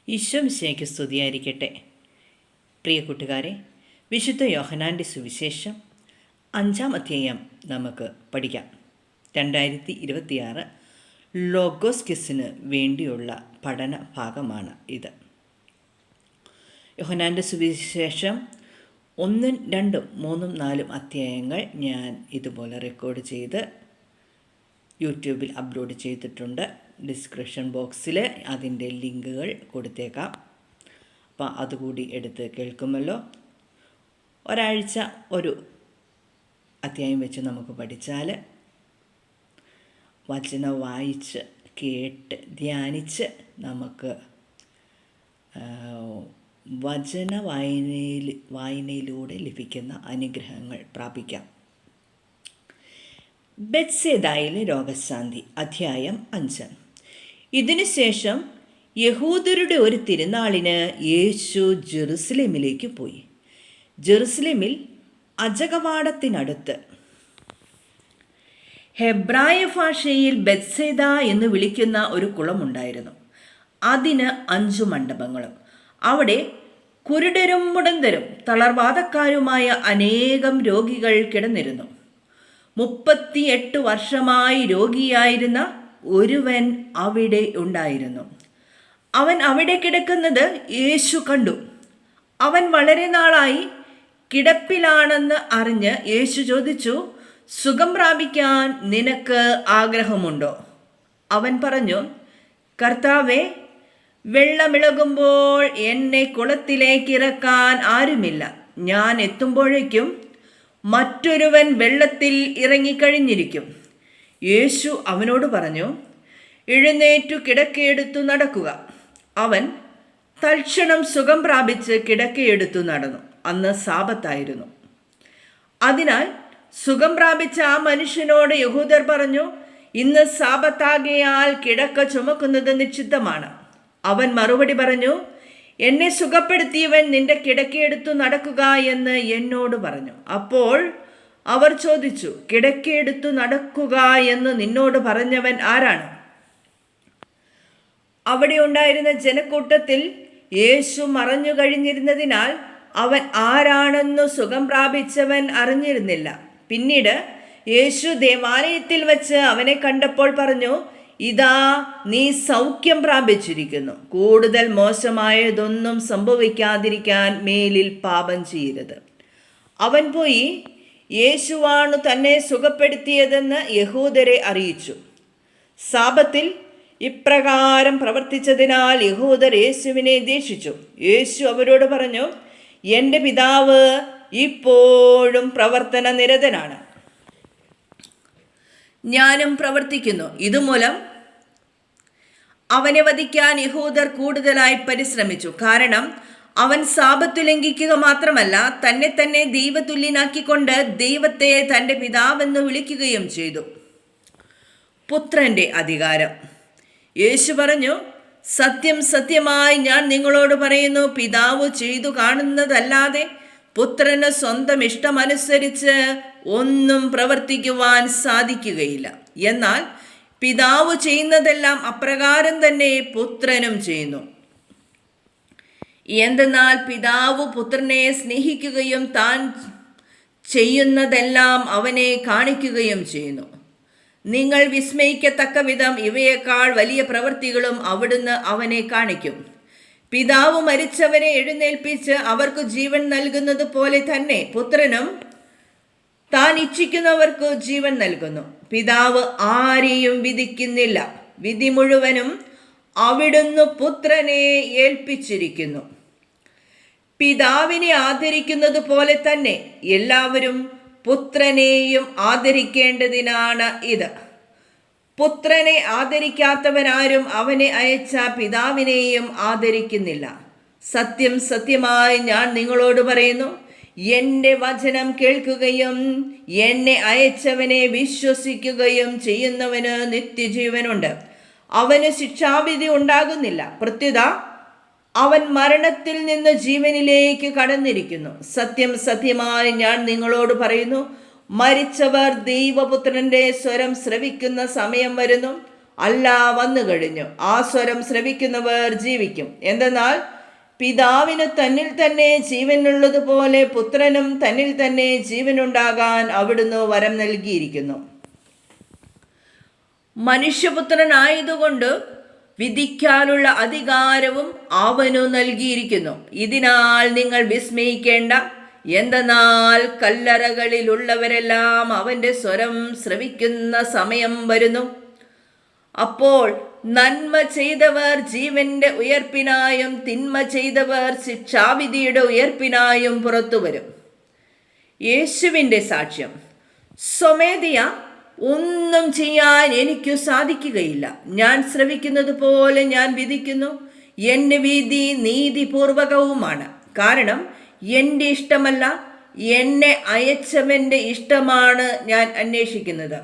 ഈശോ മിശിഹായ്ക്ക് സ്തുതിയായിരിക്കട്ടെ. പ്രിയ കൂട്ടുകാരെ, വിശുദ്ധ യോഹന്നാൻ്റെ സുവിശേഷം 5-ാം അധ്യായം നമുക്ക് പഠിക്കാം. 2026 ലോഗോസ് ക്വിസിന് വേണ്ടിയുള്ള പഠന ഭാഗമാണ് ഇത്. യോഹന്നാൻ്റെ സുവിശേഷം 1, 2, 3, 4 അധ്യായങ്ങൾ ഞാൻ ഇതുപോലെ റെക്കോർഡ് ചെയ്ത് യൂട്യൂബിൽ അപ്ലോഡ് ചെയ്തിട്ടുണ്ട്. ഡിസ്ക്രിപ്ഷൻ ബോക്സിൽ അതിൻ്റെ ലിങ്കുകൾ കൊടുത്തേക്കാം. അപ്പോൾ അതുകൂടി എടുത്ത് കേൾക്കുമല്ലോ. ഒരാഴ്ച ഒരു അധ്യായം വെച്ച് നമുക്ക് പഠിച്ചാൽ വചനം വായിച്ച് കേട്ട് ധ്യാനിച്ച് നമുക്ക് വചന വായനയിലൂടെ ലഭിക്കുന്ന അനുഗ്രഹങ്ങൾ പ്രാപിക്കാം. ബെത്സേദായിലെ രോഗശാന്തി, അധ്യായം 5. ഇതിനുശേഷം യഹൂദരുടെ ഒരു തിരുനാളിന് യേശു ജെറുസലേമിലേക്ക് പോയി. ജെറുസലേമിൽ അജകവാടത്തിനടുത്ത് ഹെബ്രായ ഭാഷയിൽ ബെത്സേദ എന്ന് വിളിക്കുന്ന ഒരു കുളമുണ്ടായിരുന്നു. അതിന് 5 മണ്ഡപങ്ങളും. അവിടെ കുരുടരും മുടന്തരും തളർവാദക്കാരുമായ അനേകം രോഗികൾ കിടന്നിരുന്നു. 38 വർഷമായി രോഗിയായിരുന്ന ഒരുവൻ അവിടെ ഉണ്ടായിരുന്നു. അവൻ അവിടെ കിടക്കുന്നത് യേശു കണ്ടു. അവൻ വളരെ നാളായി കിടപ്പിലാണെന്ന് അറിഞ്ഞ് യേശു ചോദിച്ചു, സുഖം പ്രാപിക്കാൻ നിനക്ക് ആഗ്രഹമുണ്ടോ? അവൻ പറഞ്ഞു, കർത്താവേ, വെള്ളമിളകുമ്പോൾ എന്നെ കുളത്തിലേക്ക് ഇറക്കാൻ ആരുമില്ല. ഞാൻ എത്തുമ്പോഴേക്കും മറ്റൊരുവൻ വെള്ളത്തിൽ ഇറങ്ങിക്കഴിഞ്ഞിരിക്കും. യേശു അവനോട് പറഞ്ഞു, എഴുന്നേറ്റു കിടക്കയെടുത്തു നടക്കുക. അവൻ തൽക്ഷണം സുഖം പ്രാപിച്ച് കിടക്കയെടുത്തു നടന്നു. അന്ന് സാബത്തായിരുന്നു. അതിനാൽ സുഖം പ്രാപിച്ച ആ മനുഷ്യനോട് യഹൂദർ പറഞ്ഞു, ഇന്ന് സാബത്താകയാൽ കിടക്ക ചുമക്കുന്നത് നിഷിദ്ധമാണ്. അവൻ മറുപടി പറഞ്ഞു, എന്നെ സുഖപ്പെടുത്തിയവൻ നിന്റെ കിടക്കയെടുത്തു നടക്കുക എന്ന് എന്നോട് പറഞ്ഞു. അപ്പോൾ അവർ ചോദിച്ചു, കിടക്കയെടുത്തു നടക്കുക എന്ന് നിന്നോട് പറഞ്ഞവൻ ആരാണ്? അവിടെ ഉണ്ടായിരുന്ന ജനക്കൂട്ടത്തിൽ യേശു മറഞ്ഞു കഴിഞ്ഞിരുന്നതിനാൽ അവൻ ആരാണെന്നു സുഖം പ്രാപിച്ചവൻ അറിഞ്ഞിരുന്നില്ല. പിന്നീട് യേശു ദേവാലയത്തിൽ വച്ച് അവനെ കണ്ടപ്പോൾ പറഞ്ഞു, ഇതാ, നീ സൗഖ്യം പ്രാപിച്ചിരിക്കുന്നു. കൂടുതൽ മോശമായതൊന്നും സംഭവിക്കാതിരിക്കാൻ മേലിൽ പാപം ചെയ്യരുത്. അവൻ പോയി യേശുവാണു തന്നെ സുഖപ്പെടുത്തിയതെന്ന് യഹൂദരെ അറിയിച്ചു. സാബത്തിൽ ഇപ്രകാരം പ്രവർത്തിച്ചതിനാൽ യഹൂദർ യേശുവിനെ ദേഷിച്ചു. യേശു അവരോട് പറഞ്ഞു, എൻ്റെ പിതാവ് ഇപ്പോഴും പ്രവർത്തന നിരതനാണ്. ഞാനും പ്രവർത്തിക്കുന്നു. ഇതുമൂലം അവനെ വധിക്കാൻ യഹൂദർ കൂടുതലായി പരിശ്രമിച്ചു. കാരണം അവൻ സാബത്ത് ലംഘിക്കുക മാത്രമല്ല, തന്നെ ദൈവതുല്യനാക്കിക്കൊണ്ട് ദൈവത്തെ തൻ്റെ പിതാവെന്ന് വിളിക്കുകയും ചെയ്തു. പുത്രൻ്റെ അധികാരം. യേശു പറഞ്ഞു, സത്യം സത്യമായി ഞാൻ നിങ്ങളോട് പറയുന്നു, പിതാവ് ചെയ്തു കാണുന്നതല്ലാതെ പുത്രന് സ്വന്തം ഇഷ്ടമനുസരിച്ച് ഒന്നും പ്രവർത്തിക്കുവാൻ സാധിക്കുകയില്ല. എന്നാൽ പിതാവ് ചെയ്യുന്നതെല്ലാം അപ്രകാരം തന്നെ പുത്രനും ചെയ്യുന്നു. എന്തെന്നാൽ പിതാവ് പുത്രനെ സ്നേഹിക്കുകയും താൻ ചെയ്യുന്നതെല്ലാം അവനെ കാണിക്കുകയും ചെയ്യുന്നു. നിങ്ങൾ വിസ്മയിക്കത്തക്ക വിധം ഇവയേക്കാൾ വലിയ പ്രവൃത്തികളും അവിടുന്ന് അവനെ കാണിക്കും. പിതാവ് മരിച്ചവരെ എഴുന്നേൽപ്പിച്ച് അവർക്ക് ജീവൻ നൽകുന്നത് പോലെ തന്നെ പുത്രനും താൻ ഇച്ഛിക്കുന്നവർക്ക് ജീവൻ നൽകുന്നു. പിതാവ് ആരെയും വിധിക്കുന്നില്ല, വിധി മുഴുവനും അവിടുന്ന് പുത്രനെ ഏൽപ്പിച്ചിരിക്കുന്നു. പിതാവിനെ ആദരിക്കുന്നത് പോലെ തന്നെ എല്ലാവരും പുത്രനെയും ആദരിക്കേണ്ടതിനാണ് ഇത്. പുത്രനെ ആദരിക്കാത്തവരാരും അവനെ അയച്ച പിതാവിനെയും ആദരിക്കുന്നില്ല. സത്യം സത്യമായി ഞാൻ നിങ്ങളോട് പറയുന്നു, എൻ്റെ വചനം കേൾക്കുകയും എന്നെ അയച്ചവനെ വിശ്വസിക്കുകയും ചെയ്യുന്നവന് നിത്യജീവനുണ്ട്. അവന് ശിക്ഷാവിധി ഉണ്ടാകുന്നില്ല. പ്രത്യുത അവൻ മരണത്തിൽ നിന്ന് ജീവനിലേക്ക് കടന്നിരിക്കുന്നു. സത്യം സത്യമായി ഞാൻ നിങ്ങളോട് പറയുന്നു, മരിച്ചവർ ദൈവപുത്രന്റെ സ്വരം ശ്രവിക്കുന്ന സമയം വരുന്നു. അല്ല, വന്നു കഴിഞ്ഞു. ആ സ്വരം ശ്രവിക്കുന്നവർ ജീവിക്കും. എന്തെന്നാൽ പിതാവിന് തന്നിൽ തന്നെ ജീവനുള്ളതുപോലെ പുത്രനും തന്നിൽ തന്നെ ജീവനുണ്ടാകാൻ അവിടുന്ന് വരം നൽകിയിരിക്കുന്നു. മനുഷ്യപുത്രനായതുകൊണ്ട് വിധിക്കാനുള്ള അധികാരവും അവനു നൽകിയിരിക്കുന്നു. ഇതിനാൽ നിങ്ങൾ വിസ്മയിക്കേണ്ട. എന്തെന്നാൽ കല്ലറകളിലുള്ളവരെല്ലാം അവൻ്റെ സ്വരം ശ്രവിക്കുന്ന സമയം വരുന്നു. അപ്പോൾ നന്മ ചെയ്തവർ ജീവന്റെ ഉയർപ്പിനായും തിന്മ ചെയ്തവർ ശിക്ഷാവിധിയുടെ ഉയർപ്പിനായും പുറത്തു വരും. യേശുവിൻ്റെ സാക്ഷ്യം. സ്വമേധയ ഒന്നും ചെയ്യാൻ എനിക്കു സാധിക്കുകയില്ല. ഞാൻ ശ്രവിക്കുന്നത് പോലെ ഞാൻ വിധിക്കുന്നു. എൻ്റെ വിധി നീതിപൂർവകവുമാണ്. കാരണം എൻ്റെ ഇഷ്ടമല്ല, എന്നെ അയച്ചവൻ്റെ ഇഷ്ടമാണ് ഞാൻ അന്വേഷിക്കുന്നത്.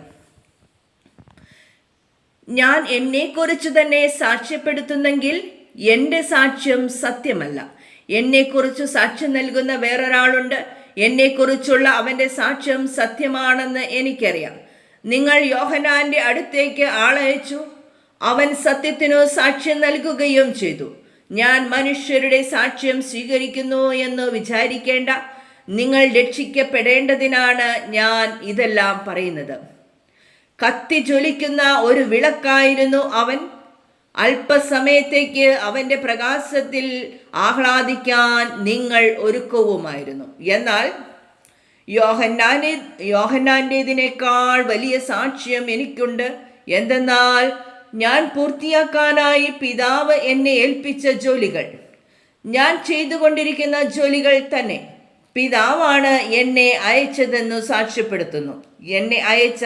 ഞാൻ എന്നെക്കുറിച്ച് തന്നെ സാക്ഷ്യപ്പെടുത്തുന്നെങ്കിൽ എൻ്റെ സാക്ഷ്യം സത്യമല്ല. എന്നെക്കുറിച്ച് സാക്ഷ്യം നൽകുന്ന വേറൊരാളുണ്ട്. എന്നെക്കുറിച്ചുള്ള അവൻ്റെ സാക്ഷ്യം സത്യമാണെന്ന് എനിക്കറിയാം. നിങ്ങൾ യോഹന്നാന്റെ അടുത്തേക്ക് ആളയച്ചു. അവൻ സത്യത്തിനു സാക്ഷ്യം നൽകുകയും ചെയ്തു. ഞാൻ മനുഷ്യരുടെ സാക്ഷ്യം സ്വീകരിക്കുന്നു എന്ന് വിചാരിക്കേണ്ട. നിങ്ങൾ രക്ഷിക്കപ്പെടേണ്ടതിനാണ് ഞാൻ ഇതെല്ലാം പറയുന്നത്. കത്തി ജ്വലിക്കുന്ന ഒരു വിളക്കായിരുന്നു അവൻ. അല്പസമയത്തേക്ക് അവൻ്റെ പ്രകാശത്തിൽ ആഹ്ലാദിക്കാൻ നിങ്ങൾ ഒരുക്കവുമായിരുന്നു. എന്നാൽ യോഹന്നാൻ്റേതിനേക്കാൾ വലിയ സാക്ഷ്യം എനിക്കുണ്ട്. എന്തെന്നാൽ ഞാൻ പൂർത്തിയാക്കാനായി പിതാവ് എന്നെ ഏൽപ്പിച്ച ജോലികൾ ഞാൻ ചെയ്തുകൊണ്ടിരിക്കുന്ന ജോലികൾ തന്നെ പിതാവാണ് എന്നെ അയച്ചതെന്ന് സാക്ഷ്യപ്പെടുത്തുന്നു. എന്നെ അയച്ച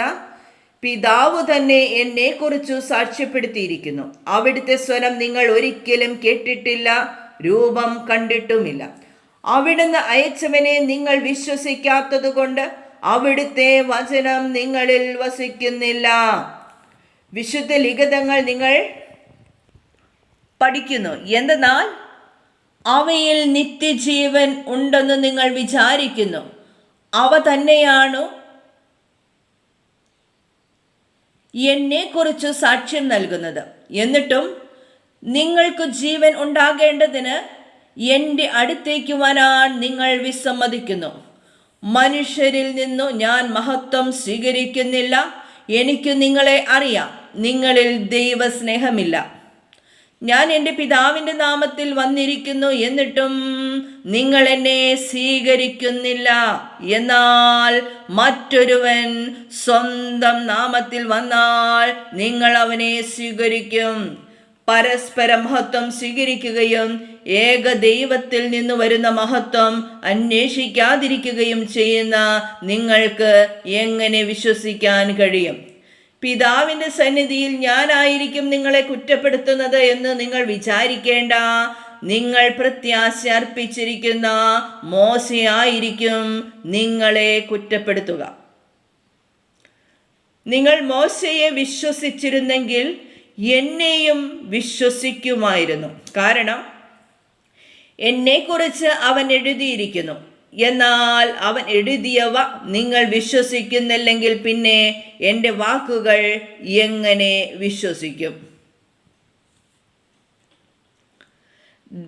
പിതാവ് തന്നെ എന്നെക്കുറിച്ചു സാക്ഷ്യപ്പെടുത്തിയിരിക്കുന്നു. അവിടുത്തെ സ്വരം നിങ്ങൾ ഒരിക്കലും കേട്ടിട്ടില്ല, രൂപം കണ്ടിട്ടുമില്ല. അവിടുന്ന് അയച്ചവനെ നിങ്ങൾ വിശ്വസിക്കാത്തതുകൊണ്ട് അവിടുത്തെ വചനം നിങ്ങളിൽ വസിക്കുന്നില്ല. വിശുദ്ധ ലിഖിതങ്ങൾ നിങ്ങൾ പഠിക്കുന്നു. എന്തെന്നാൽ അവയിൽ നിത്യജീവൻ ഉണ്ടെന്ന് നിങ്ങൾ വിചാരിക്കുന്നു. അവ തന്നെയാണു എന്നെക്കുറിച്ച് സാക്ഷ്യം നൽകുന്നത്. എന്നിട്ടും നിങ്ങൾക്ക് ജീവൻ ഉണ്ടാകേണ്ടതിന് എൻ്റെ അടുത്തേക്ക് വരാൻ നിങ്ങൾ വിസമ്മതിക്കുന്നു. മനുഷ്യരിൽ നിന്നു ഞാൻ മഹത്വം സ്വീകരിക്കുന്നില്ല. എനിക്ക് നിങ്ങളെ അറിയാം. നിങ്ങളിൽ ദൈവസ്നേഹമില്ല. ഞാൻ എൻ്റെ പിതാവിൻ്റെ നാമത്തിൽ വന്നിരിക്കുന്നു, എന്നിട്ടും നിങ്ങൾ എന്നെ സ്വീകരിക്കുന്നില്ല. എന്നാൽ മറ്റൊരുവൻ സ്വന്തം നാമത്തിൽ വന്നാൽ നിങ്ങൾ അവനെ സ്വീകരിക്കും. പരസ്പര മഹത്വം സ്വീകരിക്കുകയും ഏക ദൈവത്തിൽ നിന്ന് വരുന്ന മഹത്വം അന്വേഷിക്കാതിരിക്കുകയും ചെയ്യുന്ന നിങ്ങൾക്ക് എങ്ങനെ വിശ്വസിക്കാൻ കഴിയും? പിതാവിൻ്റെ സന്നിധിയിൽ ഞാനായിരിക്കും നിങ്ങളെ കുറ്റപ്പെടുത്തുന്നത് എന്ന് നിങ്ങൾ വിചാരിക്കേണ്ട. നിങ്ങൾ പ്രത്യാശ അർപ്പിച്ചിരിക്കുന്ന മോശയായിരിക്കും നിങ്ങളെ കുറ്റപ്പെടുത്തുക. നിങ്ങൾ മോശയെ വിശ്വസിച്ചിരുന്നെങ്കിൽ എന്നെയും വിശ്വസിക്കുമായിരുന്നു. കാരണം എന്നെക്കുറിച്ച് അവൻ എഴുതിയിരിക്കുന്നു. എന്നാൽ അവൻ എഴുതിയവ നിങ്ങൾ വിശ്വസിക്കുന്നില്ലെങ്കിൽ പിന്നെ എൻ്റെ വാക്കുകൾ എങ്ങനെ വിശ്വസിക്കും?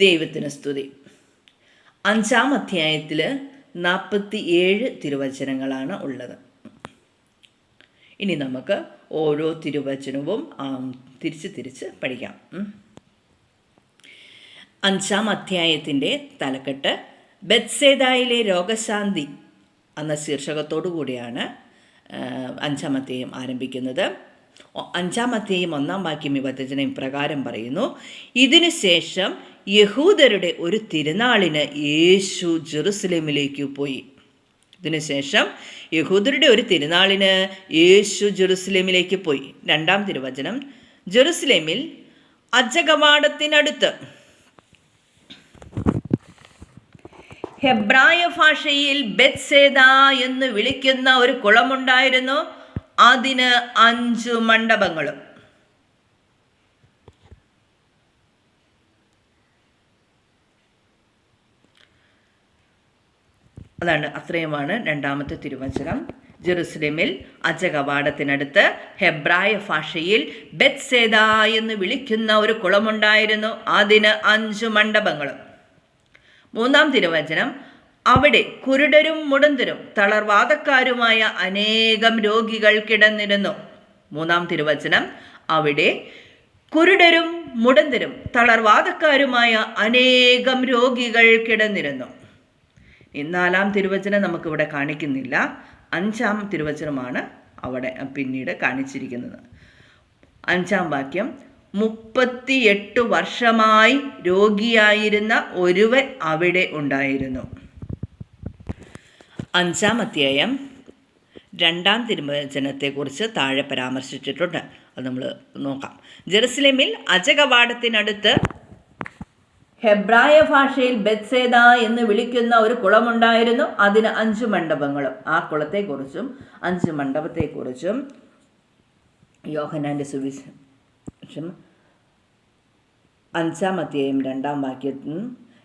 ദൈവത്തിന് സ്തുതി. 5-ാം അധ്യായത്തിൽ 47 തിരുവചനങ്ങളാണ് ഉള്ളത്. ഇനി നമുക്ക് ഓരോ തിരുവചനവും തിരിച്ച് പഠിക്കാം. 5-ാം അധ്യായത്തിൻ്റെ തലക്കെട്ട് ബെത്സേദായിലെ രോഗശാന്തി എന്ന ശീർഷകത്തോടു കൂടിയാണ് 5-ാം അധ്യായം ആരംഭിക്കുന്നത്. 5-ാം അധ്യായം 1-ാം വാക്യം ഈ വചനം പ്രകാരം പറയുന്നു: ഇതിനുശേഷം യഹൂദരുടെ ഒരു തിരുനാളിന് യേശു ജെറുസലേമിലേക്ക് പോയി. ഇതിനുശേഷം യഹൂദരുടെ ഒരു തിരുനാളിന് യേശു ജെറുസലേമിലേക്ക് പോയി. 2-ാം തിരുവചനം: ജെറുസലേമിൽ അജകവാടത്തിനടുത്ത് ഹെബ്രായ ഭാഷയിൽ ബെത്സേദ എന്ന് വിളിക്കുന്ന ഒരു കുളമുണ്ടായിരുന്നു. അതിന് 5 മണ്ഡപങ്ങളും. അത്രയുമാണ് 2-ാമത്തെ തിരുവചനം. ജെറുസലേമിൽ അജകവാടത്തിനടുത്ത് ഹെബ്രായ ഭാഷയിൽ ബെത്സേദ എന്ന് വിളിക്കുന്ന ഒരു കുളമുണ്ടായിരുന്നു. അതിന് 5 മണ്ഡപങ്ങളും. 3-ാം തിരുവചനം, അവിടെ കുരുടരും മുടന്തരും തളർവാദക്കാരുമായ അനേകം രോഗികൾ കിടന്നിരുന്നു. 3-ാം തിരുവചനം, അവിടെ കുരുടരും മുടന്തരും തളർവാദക്കാരുമായ അനേകം രോഗികൾ കിടന്നിരുന്നു. 4-ാം തിരുവചനം നമുക്കിവിടെ കാണിക്കുന്നില്ല. 5-ാം തിരുവചനമാണ് അവിടെ പിന്നീട് കാണിച്ചിരിക്കുന്നത്. 5-ാം വാക്യം, 38 വർഷമായി രോഗിയായിരുന്ന ഒരുവൻ അവിടെ ഉണ്ടായിരുന്നു. 5-ാം അധ്യായം 2-ാം തിരുവചനത്തെക്കുറിച്ച് താഴെ പരാമർശിച്ചിട്ടുണ്ട്. അത് നമ്മൾ നോക്കാം. ജെറുസലേമിൽ അജകവാടത്തിനടുത്ത് ഹെബ്രായ ഭാഷയിൽ ബെത്സേദ എന്ന് വിളിക്കുന്ന ഒരു കുളമുണ്ടായിരുന്നു. അതിന് 5 മണ്ഡപങ്ങളും. ആ കുളത്തെക്കുറിച്ചും 5 മണ്ഡപത്തെക്കുറിച്ചും യോഹന്നാൻ്റെ സുവിശേഷം 5-ാം അധ്യായം 2-ാം വാക്യത്തിൽ,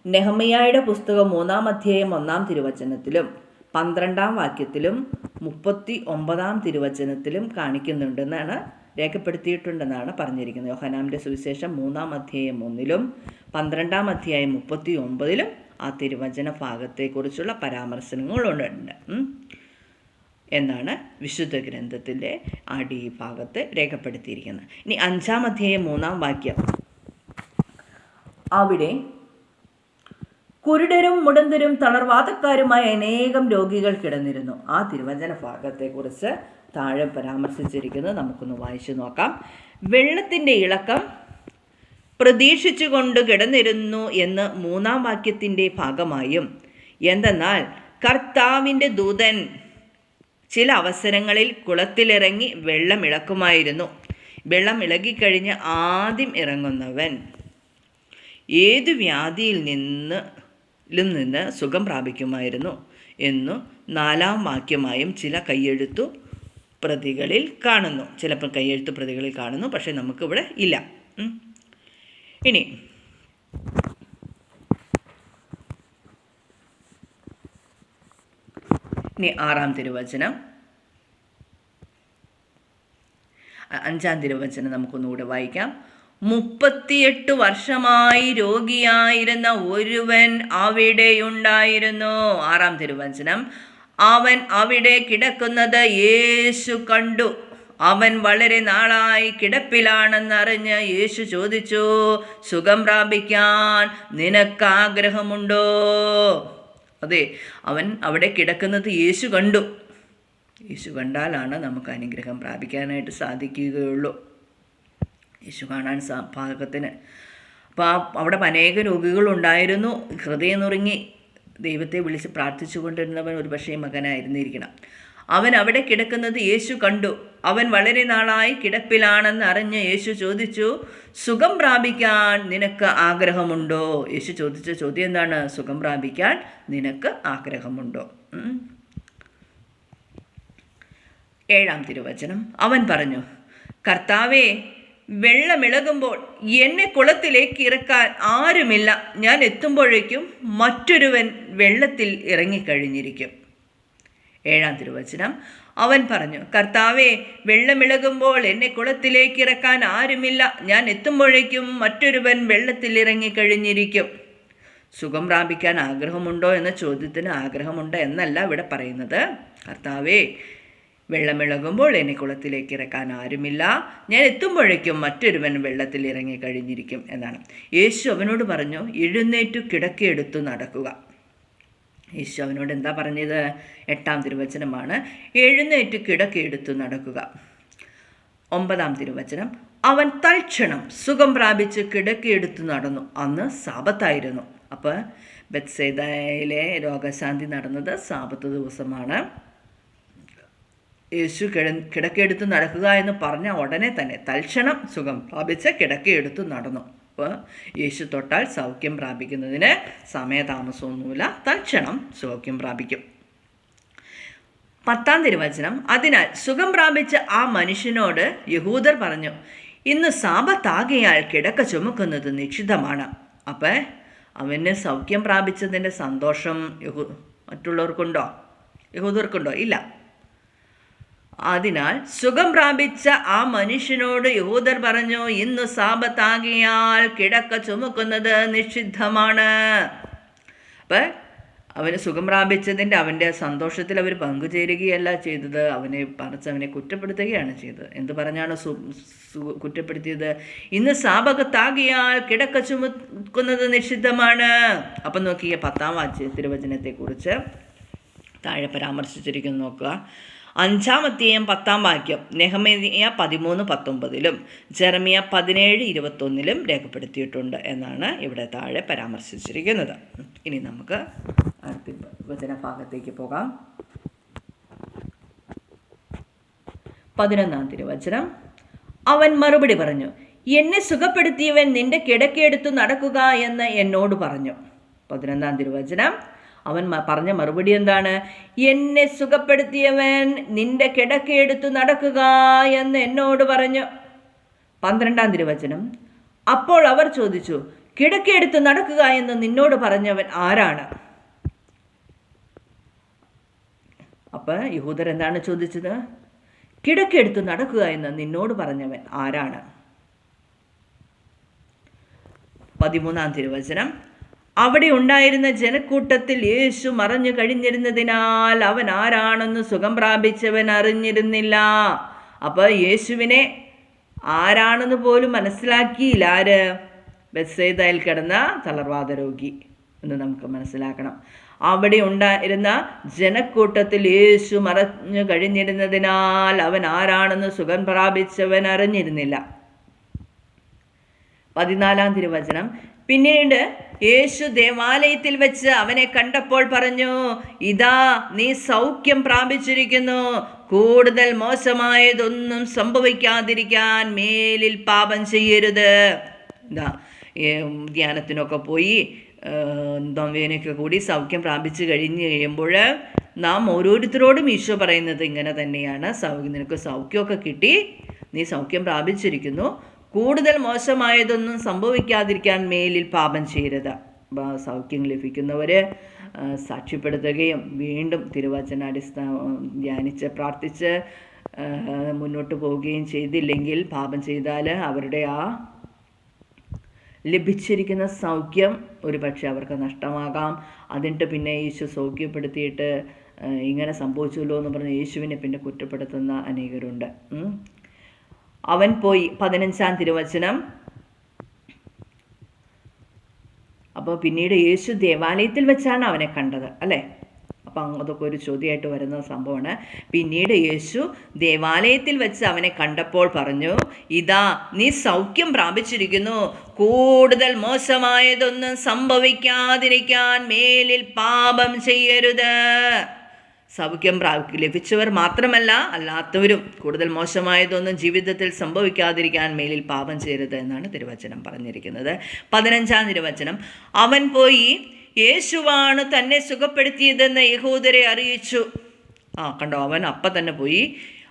നെഹമ്യായുടെ പുസ്തകം 3-ാം അധ്യായം 1-ാം തിരുവചനത്തിലും 12-ാം വാക്യത്തിലും 39-ാം തിരുവചനത്തിലും കാണിക്കുന്നുണ്ടെന്നാണ്, രേഖപ്പെടുത്തിയിട്ടുണ്ടെന്നാണ് പറഞ്ഞിരിക്കുന്നത്. യോഹന്നാൻ്റെ സുവിശേഷം 3-ാം അധ്യായം 1-ലും 12-ാം അധ്യായം 39-ലും ആ തിരുവചന ഭാഗത്തെക്കുറിച്ചുള്ള പരാമർശനങ്ങളുണ്ട് എന്നാണ് വിശുദ്ധ ഗ്രന്ഥത്തിൻ്റെ ഭാഗത്ത് രേഖപ്പെടുത്തിയിരിക്കുന്നത്. ഇനി 5-ാം അധ്യായം 3-ാം വാക്യം, അവിടെ കുരുടരും മുടന്തരും തളർവാദക്കാരുമായ അനേകം രോഗികൾ കിടന്നിരുന്നു. ആ തിരുവചന ഭാഗത്തെക്കുറിച്ച് താഴെ പരാമർശിച്ചിരിക്കുന്നത് നമുക്കൊന്ന് വായിച്ചു നോക്കാം. വെള്ളത്തിൻ്റെ ഇളക്കം പ്രതീക്ഷിച്ചുകൊണ്ട് കിടന്നിരുന്നു എന്ന് 3-ാം വാക്യത്തിൻ്റെ ഭാഗമായും, എന്തെന്നാൽ കർത്താവിൻ്റെ ദൂതൻ ചില അവസരങ്ങളിൽ കുളത്തിലിറങ്ങി വെള്ളം ഇളക്കുമായിരുന്നു. വെള്ളം ഇളകിക്കഴിഞ്ഞ് ആദ്യം ഇറങ്ങുന്നവൻ ഏതു വ്യാധിയിൽ നിന്ന് സുഖം പ്രാപിക്കുമായിരുന്നു എന്നു 4-ാം വാക്യമായും ചില കയ്യെഴുത്തു പ്രതികളിൽ കാണുന്നു. ചിലപ്പോൾ കയ്യെഴുത്തു പ്രതികളിൽ കാണുന്നു, പക്ഷേ നമുക്കിവിടെ ഇല്ല. ഇനി 6-ാം തിരുവചനം, 5-ാം തിരുവചനം നമുക്കൊന്നുകൂടെ വായിക്കാം. 38 വർഷമായി രോഗിയായിരുന്ന ഒരുവൻ അവിടെയുണ്ടായിരുന്നു. 6-ാം തിരുവചനം, അവൻ അവിടെ കിടക്കുന്നത് യേശു കണ്ടു. അവൻ വളരെ നാളായി കിടപ്പിലാണെന്നറിഞ്ഞ് യേശു ചോദിച്ചു, സുഖം പ്രാപിക്കാൻ നിനക്ക് ആഗ്രഹമുണ്ടോ? അതെ, അവൻ അവിടെ കിടക്കുന്നത് യേശു കണ്ടു. യേശു കണ്ടാലാണ് നമുക്ക് അനുഗ്രഹം പ്രാപിക്കാനായിട്ട് സാധിക്കുകയുള്ളൂ. യേശു കാണാൻ പാകത്തിന്. അപ്പോൾ അവിടെ അനേക രോഗികളുണ്ടായിരുന്നു. ഹൃദയം നുറുങ്ങി ദൈവത്തെ വിളിച്ച് പ്രാർത്ഥിച്ചു കൊണ്ടിരുന്നവൻ ഒരുപക്ഷേ മകനായിരുന്നിരിക്കണം. അവൻ അവിടെ കിടക്കുന്നത് യേശു കണ്ടു. അവൻ വളരെ നാളായി കിടപ്പിലാണെന്ന് അറിഞ്ഞ് യേശു ചോദിച്ചു, സുഖം പ്രാപിക്കാൻ നിനക്ക് ആഗ്രഹമുണ്ടോ? യേശു ചോദിച്ച ചോദ്യം എന്താണ്? സുഖം പ്രാപിക്കാൻ നിനക്ക് ആഗ്രഹമുണ്ടോ? 7-ാം തിരുവചനം, അവൻ പറഞ്ഞു, കർത്താവേ, വെള്ളമിളകുമ്പോൾ എന്നെ കുളത്തിലേക്ക് ഇറക്കാൻ ആരുമില്ല. ഞാൻ എത്തുമ്പോഴേക്കും മറ്റൊരുവൻ വെള്ളത്തിൽ ഇറങ്ങിക്കഴിഞ്ഞിരിക്കും. 7-ാം തിരുവചനം, അവൻ പറഞ്ഞു, കർത്താവേ, വെള്ളമിളകുമ്പോൾ എന്നെ കുളത്തിലേക്ക് ഇറക്കാൻ ആരുമില്ല. ഞാൻ എത്തുമ്പോഴേക്കും മറ്റൊരുവൻ വെള്ളത്തിൽ ഇറങ്ങിക്കഴിഞ്ഞിരിക്കും. സുഖം പ്രാപിക്കാൻ ആഗ്രഹമുണ്ടോ എന്ന ചോദ്യത്തിന് ആഗ്രഹമുണ്ട് എന്നല്ല ഇവിടെ പറയുന്നത്. കർത്താവേ, വെള്ളമിളകുമ്പോൾ എന്നെ കുളത്തിലേക്ക് ഇറക്കാൻ ആരുമില്ല. ഞാൻ എത്തുമ്പോഴേക്കും മറ്റൊരുവൻ വെള്ളത്തിൽ ഇറങ്ങിക്കഴിഞ്ഞിരിക്കും എന്നാണ്. യേശു അവനോട് പറഞ്ഞു, എഴുന്നേറ്റു കിടക്കയെടുത്തു നടക്കുക. യേശു അവനോട് എന്താ പറഞ്ഞത്? 8-ാം തിരുവചനമാണ്. എഴുന്നേറ്റ് കിടക്കയെടുത്തു നടക്കുക. 9-ാം തിരുവചനം, അവൻ തൽക്ഷണം സുഖം പ്രാപിച്ച് കിടക്കയെടുത്തു നടന്നു. അന്ന് സാബത്തായിരുന്നു. അപ്പോൾ ബെത്സേദയിലെ രോഗശാന്തി നടന്നത് സാബത്ത് ദിവസമാണ്. യേശു കിടക്കയെടുത്ത് നടക്കുക എന്ന് പറഞ്ഞ ഉടനെ തന്നെ തൽക്ഷണം സുഖം പ്രാപിച്ച് കിടക്കയെടുത്ത് നടന്നു. അപ്പോൾ യേശു തൊട്ടാൽ സൗഖ്യം പ്രാപിക്കുന്നതിന് സമയതാമസമൊന്നുമില്ല, തൽക്ഷണം സൗഖ്യം പ്രാപിക്കും. 10-ാം തിരുവചനം, അതിനാൽ സുഖം പ്രാപിച്ച ആ മനുഷ്യനോട് യഹൂദർ പറഞ്ഞു, ഇന്ന് സാബത്താകയാൽ കിടക്ക ചുമക്കുന്നത് നിഷിദ്ധമാണ്. അപ്പം അവന് സൗഖ്യം പ്രാപിച്ചതിൻ്റെ സന്തോഷം മറ്റുള്ളവർക്കുണ്ടോ? യഹൂദർക്കുണ്ടോ? ഇല്ല. അതിനാൽ സുഖം പ്രാപിച്ച ആ മനുഷ്യനോട് യഹൂദർ പറഞ്ഞു, ഇന്നു സാബത്താകിയാൽ കിടക്ക ചുമക്കുന്നത് നിഷിദ്ധമാണ്. അപ്പം അവന് സുഖം പ്രാപിച്ചതിൻ്റെ അവൻ്റെ സന്തോഷത്തിൽ അവർ പങ്കുചേരുകയല്ല ചെയ്തത്, അവനെ അവനെ കുറ്റപ്പെടുത്തുകയാണ് ചെയ്തത്. എന്ത് പറഞ്ഞാണ് കുറ്റപ്പെടുത്തിയത്? ഇന്ന് സാബത്താകിയാൽ കിടക്ക ചുമക്കുന്നത് നിഷിദ്ധമാണ്. അപ്പം നോക്കിയ 10-ാം തിരുവചനത്തെക്കുറിച്ച് താഴെ പരാമർശിച്ചിരിക്കുന്നു, നോക്കുക. 5-ാം അധ്യായം 10-ാം വാക്യം നെഹെമ്യ 13:19 ജെറമിയ 17:21 രേഖപ്പെടുത്തിയിട്ടുണ്ട് എന്നാണ് ഇവിടെ താഴെ പരാമർശിച്ചിരിക്കുന്നത്. ഇനി നമുക്ക് അടുത്ത വചനഭാഗത്തേക്ക് പോകാം. 11-ാം തിരുവചനം. അവൻ മറുപടി പറഞ്ഞു, എന്നെ സുഖപ്പെടുത്തിയവൻ നിന്റെ കിടക്കയെടുത്തു നടക്കുക എന്ന് എന്നോട് പറഞ്ഞു. 11-ാം തിരുവചനം. അവൻ പറഞ്ഞ മറുപടി എന്താണ്? എന്നെ സുഖപ്പെടുത്തിയവൻ നിന്റെ കിടക്കയെടുത്തു നടക്കുക എന്ന് എന്നോട് പറഞ്ഞു. 12-ാം തിരുവചനം. അപ്പോൾ അവർ ചോദിച്ചു, കിടക്കയെടുത്ത് നടക്കുക എന്ന് നിന്നോട് പറഞ്ഞവൻ ആരാണ്? അപ്പം യഹൂദർ എന്താണ് ചോദിച്ചത്? കിടക്കയെടുത്ത് നടക്കുക എന്ന് നിന്നോട് പറഞ്ഞവൻ ആരാണ്? 13-ാം തിരുവചനം. അവിടെ ഉണ്ടായിരുന്ന ജനക്കൂട്ടത്തിൽ യേശു മറഞ്ഞു കഴിഞ്ഞിരുന്നതിനാൽ അവൻ ആരാണെന്ന് സുഖം പ്രാപിച്ചവൻ അറിഞ്ഞിരുന്നില്ല. അപ്പോൾ യേശുവിനെ ആരാണെന്ന് പോലും മനസ്സിലാക്കിയില്ല. ആര്? ബെത്സേദയിൽ കിടന്ന തളർവാദ രോഗി എന്ന് നമുക്ക് മനസ്സിലാക്കണം. അവിടെ ഉണ്ടായിരുന്ന ജനക്കൂട്ടത്തിൽ യേശു മറഞ്ഞു കഴിഞ്ഞിരുന്നതിനാൽ അവൻ ആരാണെന്ന് സുഖം പ്രാപിച്ചവൻ അറിഞ്ഞിരുന്നില്ല. 14-ാം തിരുവചനം. പിന്നീട് യേശു ദേവാലയത്തിൽ വെച്ച് അവനെ കണ്ടപ്പോൾ പറഞ്ഞു, ഇതാ നീ സൗഖ്യം പ്രാപിച്ചിരിക്കുന്നു. കൂടുതൽ മോശമായതൊന്നും സംഭവിക്കാതിരിക്കാൻ മേലിൽ പാപം ചെയ്യരുത്. എന്താ ധ്യാനത്തിനൊക്കെ പോയി നൊവേനയൊക്കെ കൂടി സൗഖ്യം പ്രാപിച്ചു കഴിയുമ്പോൾ നാം ഓരോരുത്തരോടും ഈശോ പറയുന്നത് ഇങ്ങനെ തന്നെയാണ്. നിനക്ക് സൗഖ്യമൊക്കെ കിട്ടി, നീ സൗഖ്യം പ്രാപിച്ചിരിക്കുന്നു, കൂടുതൽ മോശമായതൊന്നും സംഭവിക്കാതിരിക്കാൻ മേലിൽ പാപം ചെയ്യരുത്. സൗഖ്യം ലഭിക്കുന്നവർ സാക്ഷ്യപ്പെടുത്തുകയും വീണ്ടും ധ്യാനിച്ച് പ്രാർത്ഥിച്ച് മുന്നോട്ട് പോവുകയും ചെയ്തില്ലെങ്കിൽ, പാപം ചെയ്താൽ അവരുടെ ആ ലഭിച്ചിരിക്കുന്ന സൗഖ്യം ഒരു പക്ഷേ അവർക്ക് നഷ്ടമാകാം. എന്നിട്ട് പിന്നെ യേശു സൗഖ്യപ്പെടുത്തിയിട്ട് ഇങ്ങനെ സംഭവിച്ചല്ലോ എന്ന് പറഞ്ഞ് യേശുവിനെ പിന്നെ കുറ്റപ്പെടുത്തുന്ന അനേകരുണ്ട്. അവൻ പോയി 15-ാം തിരുവചനം. അപ്പോൾ പിന്നീട് യേശു ദേവാലയത്തിൽ വെച്ചാണ് അവനെ കണ്ടത്, അല്ലേ? അപ്പം അതൊക്കെ ഒരു ചോദ്യമായിട്ട് വരുന്ന സംഭവമാണ്. പിന്നീട് യേശു ദേവാലയത്തിൽ വെച്ച് അവനെ കണ്ടപ്പോൾ പറഞ്ഞു, ഇതാ നീ സൗഖ്യം പ്രാപിച്ചിരിക്കുന്നു, കൂടുതൽ മോശമായതൊന്നും സംഭവിക്കാതിരിക്കാൻ മേലിൽ പാപം ചെയ്യരുത്. സൗഖ്യം ലഭിച്ചവർ മാത്രമല്ല, അല്ലാത്തവരും കൂടുതൽ മോശമായതൊന്നും ജീവിതത്തിൽ സംഭവിക്കാതിരിക്കാൻ മേലിൽ പാപം ചെയ്യരുത് എന്നാണ് തിരുവചനം പറഞ്ഞിരിക്കുന്നത്. 15-ാം തിരുവചനം. അവൻ പോയി യേശുവാണ് തന്നെ സുഖപ്പെടുത്തിയതെന്ന് യഹൂദരെ അറിയിച്ചു. കണ്ടോ,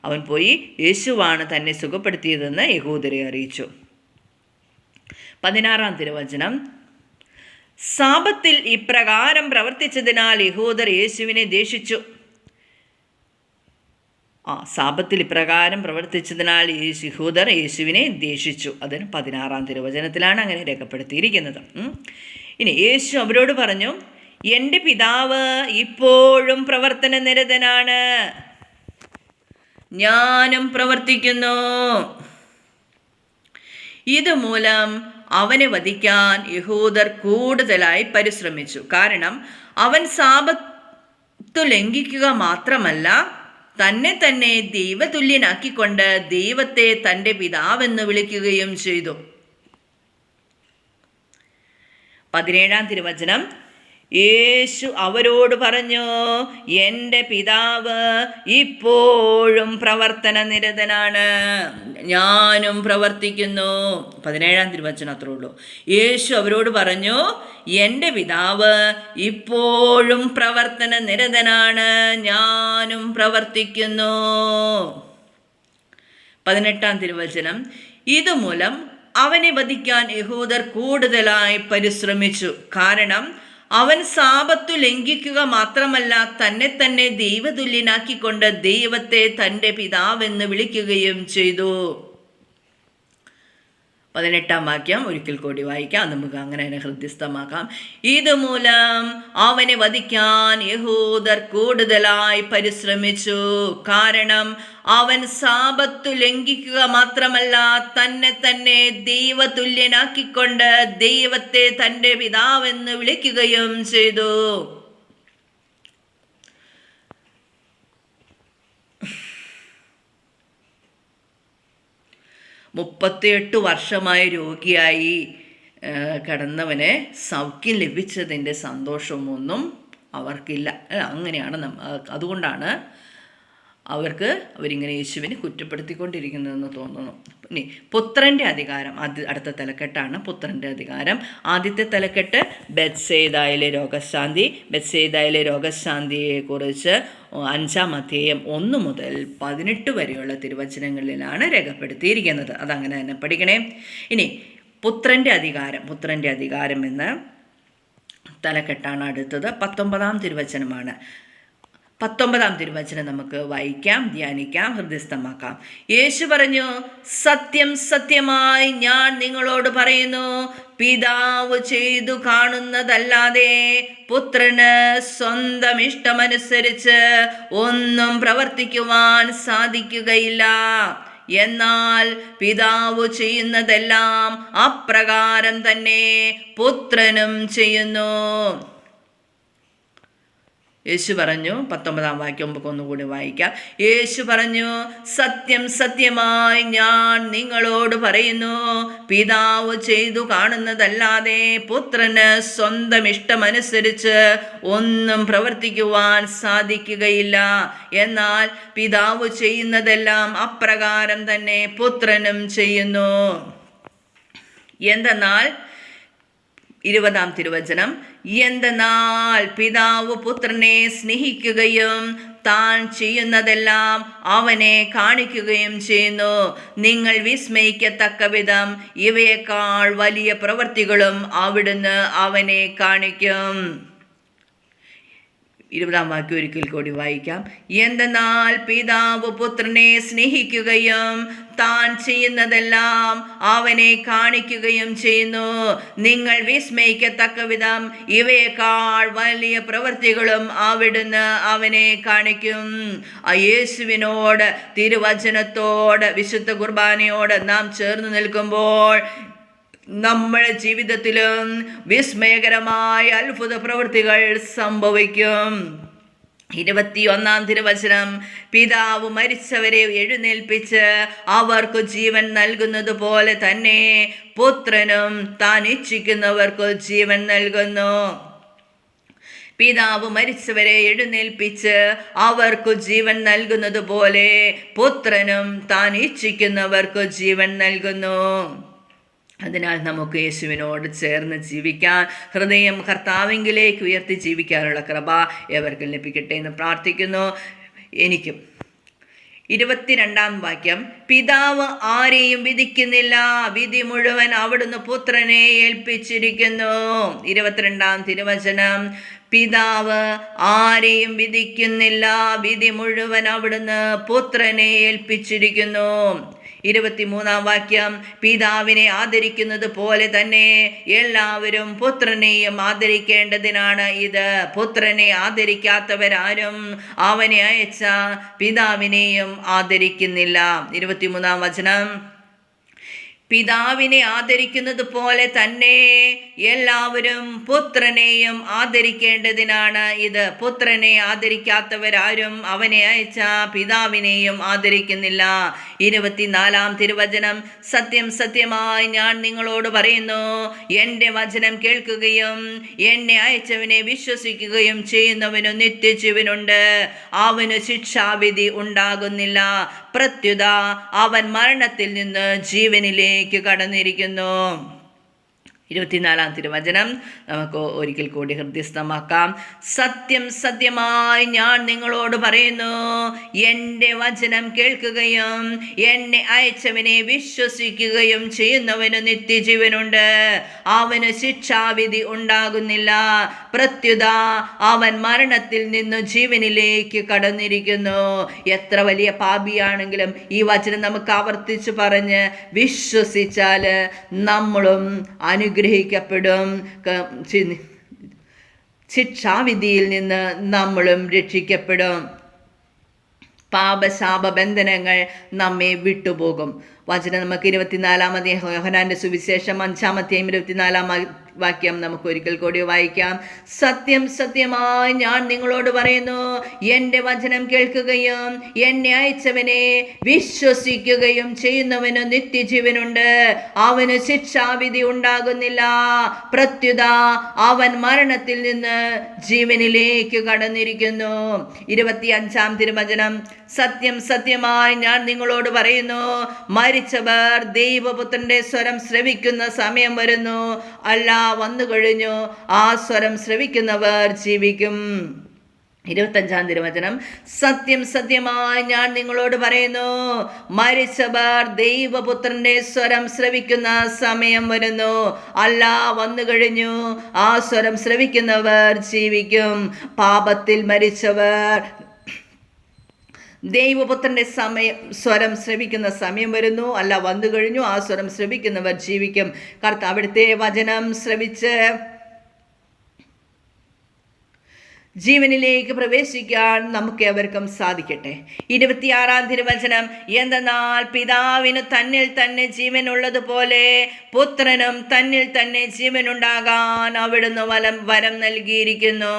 അവൻ പോയി യേശുവാണ് തന്നെ സുഖപ്പെടുത്തിയതെന്ന് യഹൂദരെ അറിയിച്ചു. 16-ാം തിരുവചനം. സാബത്തിൽ ഇപ്രകാരം പ്രവർത്തിച്ചതിനാൽ യഹൂദർ യേശുവിനെ ദ്വേഷിച്ചു. സാബത്തിൽ ഇപ്രകാരം പ്രവർത്തിച്ചതിനാൽ യഹൂദർ യേശുവിനെ ദ്വേഷിച്ചു. അതിന് 16-ാം തിരുവചനത്തിലാണ് അങ്ങനെ രേഖപ്പെടുത്തിയിരിക്കുന്നത്. ഇനി യേശു അവരോട് പറഞ്ഞു, എൻ്റെ പിതാവ് ഇപ്പോഴും പ്രവർത്തന നിരതനാണ്, ഞാനും പ്രവർത്തിക്കുന്നു. ഇതുമൂലം അവനെ വധിക്കാൻ യഹൂദർ കൂടുതലായി പരിശ്രമിച്ചു. കാരണം അവൻ സാബത്ത് ലംഘിക്കുക മാത്രമല്ല, തന്നെ തന്നെ ദൈവതുല്യനാക്കിക്കൊണ്ട് ദൈവത്തെ തൻ്റെ പിതാവെന്ന് വിളിക്കുകയും ചെയ്തു. 17-ാം തിരുവചനം. യേശു അവരോട് പറഞ്ഞു, എൻ്റെ പിതാവ് ഇപ്പോഴും പ്രവർത്തന നിരതനാണ്, ഞാനും പ്രവർത്തിക്കുന്നു. 17-ാം തിരുവചനം അത്രേ ഉള്ളൂ. യേശു അവരോട് പറഞ്ഞു, എൻ്റെ പിതാവ് ഇപ്പോഴും പ്രവർത്തന നിരതനാണ്, ഞാനും പ്രവർത്തിക്കുന്നു. 18-ാം തിരുവചനം. ഇതുമൂലം അവനെ വധിക്കാൻ യഹൂദർ കൂടുതലായി പരിശ്രമിച്ചു. കാരണം അവൻ സാബത്തു ലംഘിക്കുക മാത്രമല്ല, തന്നെ തന്നെ ദൈവതുല്യനാക്കിക്കൊണ്ട് ദൈവത്തെ തൻ്റെ പിതാവെന്ന് വിളിക്കുകയും ചെയ്തു. 18-ാം വാക്യം ഒരിക്കൽ കൂടി വായിക്കാം. നമുക്ക് അങ്ങനെ തന്നെ ഹൃദ്യസ്ഥമാക്കാം. ഇതുമൂലം അവനെ വധിക്കാൻ യഹൂദർ കൂടുതലായി പരിശ്രമിച്ചു. കാരണം അവൻ സാബത്തു ലംഘിക്കുക മാത്രമല്ല, തന്നെ തന്നെ ദൈവതുല്യനാക്കിക്കൊണ്ട് ദൈവത്തെ തൻ്റെ പിതാവെന്ന് വിളിക്കുകയും ചെയ്തു. മുപ്പത്തിയെട്ട് വർഷമായി രോഗിയായി കിടന്നവനെ സൗഖ്യം ലഭിച്ചതിൻ്റെ സന്തോഷമൊന്നും അവർക്കില്ല. അങ്ങനെയാണ് അതുകൊണ്ടാണ് അവരിങ്ങനെ യേശുവിനെ കുറ്റപ്പെടുത്തിക്കൊണ്ടിരിക്കുന്നതെന്ന് തോന്നുന്നു. ഇനി പുത്രൻ്റെ അധികാരം, അടുത്ത തലക്കെട്ടാണ് പുത്രൻ്റെ അധികാരം. ആദ്യത്തെ തലക്കെട്ട് ബെത്സേദയിലെ രോഗശാന്തി. ബെത്സേദയിലെ രോഗശാന്തിയെക്കുറിച്ച് 5-ാം അധ്യായം 1 മുതൽ 18 വരെയുള്ള തിരുവചനങ്ങളിലാണ് രേഖപ്പെടുത്തിയിരിക്കുന്നത്. അതങ്ങനെ തന്നെ പഠിക്കണേ. ഇനി പുത്രൻ്റെ അധികാരം എന്ന തലക്കെട്ടാണ് അടുത്തത്. 19-ാം തിരുവചനമാണ്. 19-ാം തിരുവചനം നമുക്ക് വായിക്കാം, ധ്യാനിക്കാം, ഹൃദയസ്ഥമാക്കാം. യേശു പറഞ്ഞു, സത്യം സത്യമായി ഞാൻ നിങ്ങളോട് പറയുന്നു, പിതാവ് ചെയ്തു കാണുന്നതല്ലാതെ പുത്രന് സ്വന്തം ഇഷ്ടമനുസരിച്ച് ഒന്നും പ്രവർത്തിക്കുവാൻ സാധിക്കുകയില്ല. എന്നാൽ പിതാവ് ചെയ്യുന്നതെല്ലാം അപ്രകാരം തന്നെ പുത്രനും ചെയ്യുന്നു. യേശു പറഞ്ഞു, 19-ാം വാക്യം നമുക്ക് ഒന്നുകൂടി വായിക്കാം. യേശു പറഞ്ഞു, സത്യം സത്യമായി ഞാൻ നിങ്ങളോട് പറയുന്നു, പിതാവ് ചെയ്തു കാണുന്നതല്ലാതെ പുത്രന് സ്വന്തം ഇഷ്ടമനുസരിച്ച് ഒന്നും പ്രവർത്തിക്കുവാൻ സാധിക്കുകയില്ല. എന്നാൽ പിതാവ് ചെയ്യുന്നതെല്ലാം അപ്രകാരം തന്നെ പുത്രനും ചെയ്യുന്നു. എന്തെന്നാൽ 20-ാം തിരുവചനം, എന്തെന്നാൽ പിതാവ് പുത്രനെ സ്നേഹിക്കുകയും താൻ ചെയ്യുന്നതെല്ലാം അവനെ കാണിക്കുകയും ചെയ്യുന്നു. നിങ്ങൾ വിസ്മയിക്കത്തക്ക വിധം ഇവയേക്കാൾ വലിയ പ്രവൃത്തികളും അവിടുന്ന് അവനെ കാണിക്കും. 20-ാം വാക്യം ഒരിക്കൽ കൂടി വായിക്കാം. എന്തെന്നാൽ പിതാവ് പുത്രനെ സ്നേഹിക്കുകയും താൻ ചെയ്യുന്നതെല്ലാം അവനെ കാണിക്കുകയും ചെയ്യുന്നു. നിങ്ങൾ വിസ്മയിക്കത്തക്ക വിധം ഇവയേക്കാൾ വലിയ പ്രവൃത്തികളും അവിടുന്ന് അവനെ കാണിക്കും. യേശുവിനോട്, തിരുവചനത്തോട്, വിശുദ്ധ കുർബാനയോട് നാം ചേർന്ന് നിൽക്കുമ്പോൾ നമ്മുടെ ജീവിതത്തിലും വിസ്മയകരമായ അത്ഭുത പ്രവൃത്തികൾ സംഭവിക്കും. 21-ാം തിരുവചനം, പിതാവ് മരിച്ചവരെ എഴുന്നേൽപ്പിച്ച് അവർക്ക് ജീവൻ നൽകുന്നത് പോലെ തന്നെ പുത്രനും താൻ ഇച്ഛിക്കുന്നവർക്ക് ജീവൻ നൽകുന്നു. പിതാവ് മരിച്ചവരെ എഴുന്നേൽപ്പിച്ച് അവർക്ക് ജീവൻ നൽകുന്നത് പോലെ പുത്രനും താൻ ഇച്ഛിക്കുന്നവർക്ക് ജീവൻ നൽകുന്നു. അതിനാൽ നമുക്ക് യേശുവിനോട് ചേർന്ന് ജീവിക്കാൻ, ഹൃദയം കർത്താവിങ്കിലേക്ക് ഉയർത്തി ജീവിക്കാനുള്ള കൃപ എവർക്കും ലഭിക്കട്ടെ എന്ന് പ്രാർത്ഥിക്കുന്നു. എനിക്കും. 22-ാം വാക്യം, പിതാവ് ആരെയും വിധിക്കുന്നില്ല, വിധി മുഴുവൻ അവിടുന്ന് പുത്രനെ ഏൽപ്പിച്ചിരിക്കുന്നു. 22-ാം തിരുവചനം, പിതാവ് ആരെയും വിധിക്കുന്നില്ല, വിധി മുഴുവൻ അവിടുന്ന് പുത്രനെ ഏൽപ്പിച്ചിരിക്കുന്നു. 23-ാം വാക്യം, പിതാവിനെ ആദരിക്കുന്നത് പോലെ തന്നെ എല്ലാവരും പുത്രനെയും ആദരിക്കേണ്ടതിനാണ് ഇത്. പുത്രനെ ആദരിക്കാത്തവരാരും അവനെ അയച്ച പിതാവിനെയും ആദരിക്കുന്നില്ല. 23-ാം വചനം, പിതാവിനെ ആദരിക്കുന്നത് പോലെ തന്നെ എല്ലാവരും പുത്രനെയും ആദരിക്കേണ്ടതിനാണ് ഇത്. പുത്രനെ ആദരിക്കാത്തവരാരും അവനെ അയച്ച പിതാവിനെയും ആദരിക്കുന്നില്ല. 24-ാം തിരുവചനം, സത്യം സത്യമായി ഞാൻ നിങ്ങളോട് പറയുന്നു, എൻ്റെ വചനം കേൾക്കുകയും എന്നെ അയച്ചവനെ വിശ്വസിക്കുകയും ചെയ്യുന്നവനു നിത്യജീവനുണ്ട്, അവന് ശിക്ഷാവിധി ഉണ്ടാകുന്നില്ല. പ്രത്യുത അവൻ മരണത്തിൽ നിന്ന് ജീവനിലേക്ക് കടന്നിരിക്കുന്നു. 24-ാം തിരുവചനം നമുക്ക് ഒരിക്കൽ കൂടി ഹൃദയസ്ഥമാക്കാം. സത്യം സത്യമായി ഞാൻ നിങ്ങളോട് പറയുന്നു, എൻ്റെ വചനം കേൾക്കുകയും എന്നെ അയച്ചവനെ വിശ്വസിക്കുകയും ചെയ്യുന്നവന് നിത്യജീവനുണ്ട്, അവന് ശിക്ഷാവിധി ഉണ്ടാകുന്നില്ല. പ്രത്യുത അവൻ മരണത്തിൽ നിന്ന് ജീവനിലേക്ക് കടന്നിരിക്കുന്നു. എത്ര വലിയ പാപിയാണെങ്കിലും ഈ വചനം നമുക്ക് ആവർത്തിച്ച് പറഞ്ഞ് വിശ്വസിച്ചാൽ നമ്മളും അനുഗ്രഹിക്കപ്പെടും. ശിക്ഷാവിധിയിൽ നിന്ന് നമ്മളും രക്ഷിക്കപ്പെടും. പാപശാപ ബന്ധനങ്ങൾ നമ്മെ വിട്ടുപോകും. വചനം നമുക്ക് 24-ാമത്തെ യോഹന്നാന്റെ സുവിശേഷം 5-ാമത്തെയും 24-ാം വാക്യം നമുക്ക് ഒരിക്കൽ കൂടി വായിക്കാം. സത്യം സത്യമായി ഞാൻ നിങ്ങളോട് പറയുന്നു, എൻ്റെ വചനം കേൾക്കുകയും എന്നെ അയച്ചവനെ വിശ്വസിക്കുകയും ചെയ്യുന്നവന് നിത്യജീവനുണ്ട്, അവന് ശിക്ഷാവിധി ഉണ്ടാകുന്നില്ല. പ്രത്യുത അവൻ മരണത്തിൽ നിന്ന് ജീവനിലേക്ക് കടന്നിരിക്കുന്നു. 25-ാം തിരുവചനം. സത്യം സത്യമായി ഞാൻ നിങ്ങളോട് പറയുന്നു, മരിച്ചവർ ദൈവപുത്രന്റെ സ്വരം ശ്രവിക്കുന്ന സമയം വരുന്നു, അല്ല വന്നു കഴിഞ്ഞു. ആ സ്വരം ശ്രവിക്കുന്നവർ ജീവിക്കും. 25-ാം തിരുവചനം. സത്യം സത്യമായി ഞാൻ നിങ്ങളോട് പറയുന്നു, മരിച്ചവർ ദൈവപുത്രന്റെ സ്വരം ശ്രവിക്കുന്ന സമയം വരുന്നു, അല്ല വന്നു കഴിഞ്ഞു. ആ സ്വരം ശ്രവിക്കുന്നവർ ജീവിക്കും. പാപത്തിൽ മരിച്ചവർ ദൈവപുത്രന്റെ സ്വരം ശ്രവിക്കുന്ന സമയം വരുന്നു, അല്ല വന്നു കഴിഞ്ഞു. ആ സ്വരം ശ്രവിക്കുന്നവർ ജീവിക്കും. അവിടുത്തെ വചനം ശ്രവിച്ച് ജീവനിലേക്ക് പ്രവേശിക്കാൻ നമുക്ക് എവർക്കും സാധിക്കട്ടെ. 26-ാം തിരുവചനം. എന്തെന്നാൽ പിതാവിന് തന്നിൽ തന്നെ ജീവനുള്ളതുപോലെ പുത്രനും തന്നിൽ തന്നെ ജീവനുണ്ടാകാൻ അവിടുന്ന് വരം നൽകിയിരിക്കുന്നു.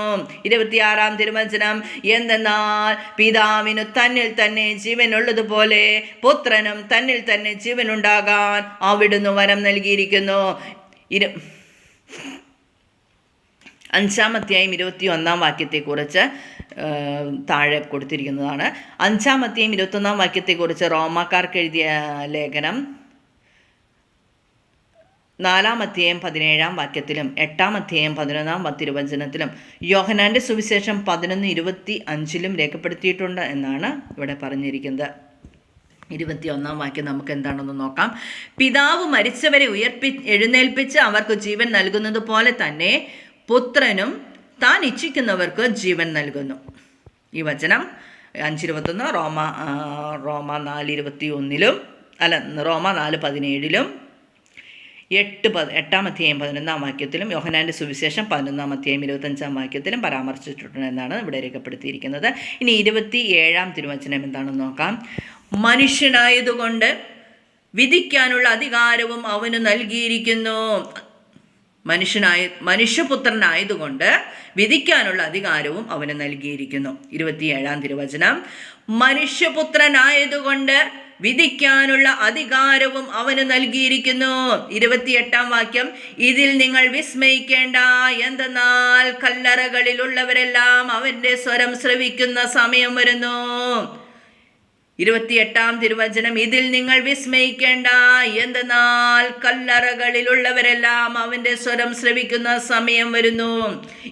26-ാം തിരുവചനം. എന്തെന്നാൽ പിതാവിന് തന്നിൽ തന്നെ ജീവനുള്ളതുപോലെ പുത്രനും തന്നിൽ തന്നെ ജീവനുണ്ടാകാൻ അവിടുന്ന് വരം നൽകിയിരിക്കുന്നു. 5-ാമത്തെയും 21-ാം വാക്യത്തെക്കുറിച്ച് താഴെ കൊടുത്തിരിക്കുന്നതാണ്. 5-ാമത്തെയും 21-ാം വാക്യത്തെക്കുറിച്ച് റോമാക്കാർക്ക് എഴുതിയ ലേഖനം 4-ാമത്തെയും 17-ാം വാക്യത്തിലും 8-ാമത്തെയും 11-ാം തിരുവചനത്തിലും യോഹന്നാന്റെ സുവിശേഷം 11:25 രേഖപ്പെടുത്തിയിട്ടുണ്ട് എന്നാണ് ഇവിടെ പറഞ്ഞിരിക്കുന്നത്. 21-ാം വാക്യം നമുക്ക് എന്താണെന്ന് നോക്കാം. പിതാവ് മരിച്ചവരെ എഴുന്നേൽപ്പിച്ച് അവർക്ക് ജീവൻ നൽകുന്നത് പോലെ തന്നെ പുത്രനും താൻ ഇച്ഛിക്കുന്നവർക്ക് ജീവൻ നൽകുന്നു. ഈ വചനം 5:21 റോമ 4:21 റോമ 4:17 8-ാമത്തെയും 11-ാം വാക്യത്തിലും യോഹന്നാന്റെ സുവിശേഷം 11-ാമത്തെയും 25-ാം വാക്യത്തിലും പരാമർശിച്ചിട്ടുണ്ട് എന്നാണ് ഇവിടെ രേഖപ്പെടുത്തിയിരിക്കുന്നത്. ഇനി 27-ാം തിരുവചനം എന്താണെന്ന് നോക്കാം. മനുഷ്യനായതുകൊണ്ട് വിധിക്കാനുള്ള അധികാരവും അവന് നൽകിയിരിക്കുന്നു. മനുഷ്യപുത്രനായതുകൊണ്ട് വിധിക്കാനുള്ള അധികാരവും അവന് നൽകിയിരിക്കുന്നു. 27-ാം തിരുവചനം. മനുഷ്യപുത്രനായതുകൊണ്ട് വിധിക്കാനുള്ള അധികാരവും അവന് നൽകിയിരിക്കുന്നു. 28-ാം വാക്യം. ഇതിൽ നിങ്ങൾ വിസ്മയിക്കേണ്ട, എന്തെന്നാൽ കല്ലറകളിലുള്ളവരെല്ലാം അവന്റെ സ്വരം ശ്രവിക്കുന്ന സമയം വരുന്നു. 28-ാം തിരുവചനം. ഇതിൽ നിങ്ങൾ വിസ്മയിക്കേണ്ട, എന്തെന്നാൽ കല്ലറകളിലുള്ളവരെല്ലാം അവന്റെ സ്വരം ശ്രവിക്കുന്ന സമയം വരുന്നു.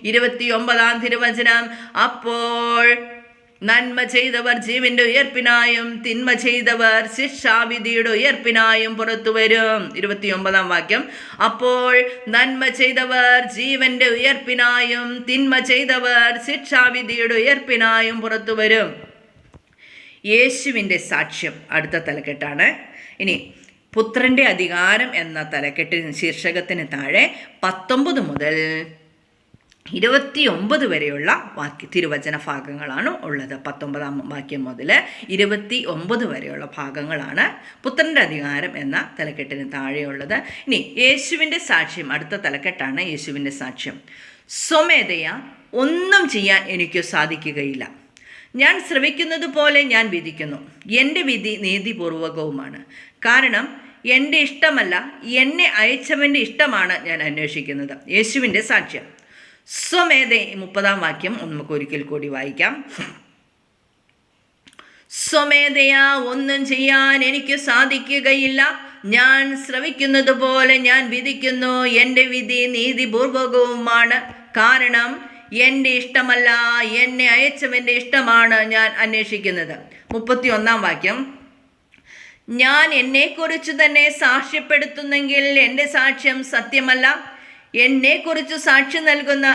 29-ാം തിരുവചനം. അപ്പോൾ നന്മ ചെയ്തവർ ജീവന്റെ ഉയർപ്പിനായും തിന്മ ചെയ്തവർ ശിക്ഷാവിധിയുടെ ഉയർപ്പിനായും പുറത്തു വരും. 29-ാം വാക്യം. അപ്പോൾ നന്മ ചെയ്തവർ ജീവന്റെ ഉയർപ്പിനായും തിന്മ ചെയ്തവർ ശിക്ഷാവിധിയുടെ ഉയർപ്പിനായും പുറത്തു വരും. യേശുവിൻ്റെ സാക്ഷ്യം അടുത്ത തലക്കെട്ടാണ്. ഇനി പുത്രൻ്റെ അധികാരം എന്ന തലക്കെട്ടിന് ശീർഷകത്തിന് താഴെ 19 മുതൽ 29 വരെയുള്ള തിരുവചന ഭാഗങ്ങളാണ് ഉള്ളത്. 19-ാം വാക്യം മുതൽ 29 വരെയുള്ള ഭാഗങ്ങളാണ് പുത്രൻ്റെ അധികാരം എന്ന തലക്കെട്ടിന് താഴെയുള്ളത്. ഇനി യേശുവിൻ്റെ സാക്ഷ്യം അടുത്ത തലക്കെട്ടാണ്. യേശുവിൻ്റെ സാക്ഷ്യം. സ്വമേധയാ ഒന്നും ചെയ്യാൻ എനിക്ക് സാധിക്കുകയില്ല. ഞാൻ ശ്രവിക്കുന്നത് പോലെ ഞാൻ വിധിക്കുന്നു. എൻ്റെ വിധി നീതിപൂർവകവുമാണ്. കാരണം എൻ്റെ ഇഷ്ടമല്ല, എന്നെ അയച്ചവൻ്റെ ഇഷ്ടമാണ് ഞാൻ അന്വേഷിക്കുന്നത്. യേശുവിൻ്റെ സാക്ഷ്യം. സ്വമേധ 30-ാം വാക്യം നമുക്ക് ഒരിക്കൽ കൂടി വായിക്കാം. സ്വമേധയാ ഒന്നും ചെയ്യാൻ എനിക്ക് സാധിക്കുകയില്ല. ഞാൻ ശ്രവിക്കുന്നത് പോലെ ഞാൻ വിധിക്കുന്നു. എൻ്റെ വിധി നീതിപൂർവകവുമാണ്. കാരണം എൻ്റെ ഇഷ്ടമല്ല, എന്നെ അയച്ചവൻ്റെ ഇഷ്ടമാണ് ഞാൻ അന്വേഷിക്കുന്നത്. 31-ാം വാക്യം, ഞാൻ എന്നെക്കുറിച്ച് തന്നെ സാക്ഷ്യപ്പെടുത്തുന്നെങ്കിൽ എൻ്റെ സാക്ഷ്യം സത്യമല്ല. എന്നെക്കുറിച്ച് സാക്ഷി നൽകുന്ന,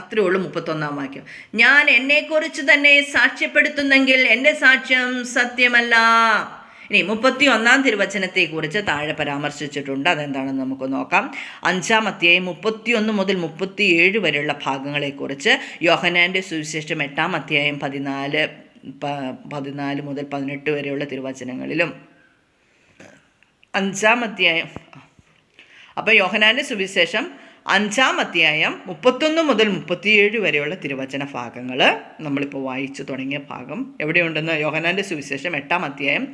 അത്രേ ഉള്ളൂ 31-ാം വാക്യം. ഞാൻ എന്നെക്കുറിച്ച് തന്നെ സാക്ഷ്യപ്പെടുത്തുന്നെങ്കിൽ എൻ്റെ സാക്ഷ്യം സത്യമല്ല. ഇനി 31-ാം തിരുവചനത്തെക്കുറിച്ച് താഴെ പരാമർശിച്ചിട്ടുണ്ട്. അതെന്താണെന്ന് നമുക്ക് നോക്കാം. 5-ാം അധ്യായം 31 മുതൽ 37 വരെയുള്ള ഭാഗങ്ങളെക്കുറിച്ച് യോഹന്നാൻ്റെ സുവിശേഷം 8-ാം അധ്യായം 14 മുതൽ 18 വരെയുള്ള തിരുവചനങ്ങളിലും 5-ാം അധ്യായം, അപ്പോൾ യോഹന്നാൻ്റെ സുവിശേഷം 5-ാം അധ്യായം 31 മുതൽ 37 വരെയുള്ള തിരുവചന ഭാഗങ്ങൾ നമ്മളിപ്പോൾ വായിച്ചു തുടങ്ങിയ ഭാഗം എവിടെയുണ്ടെന്ന് യോഹന്നാൻ്റെ സുവിശേഷം 8-ാം അധ്യായം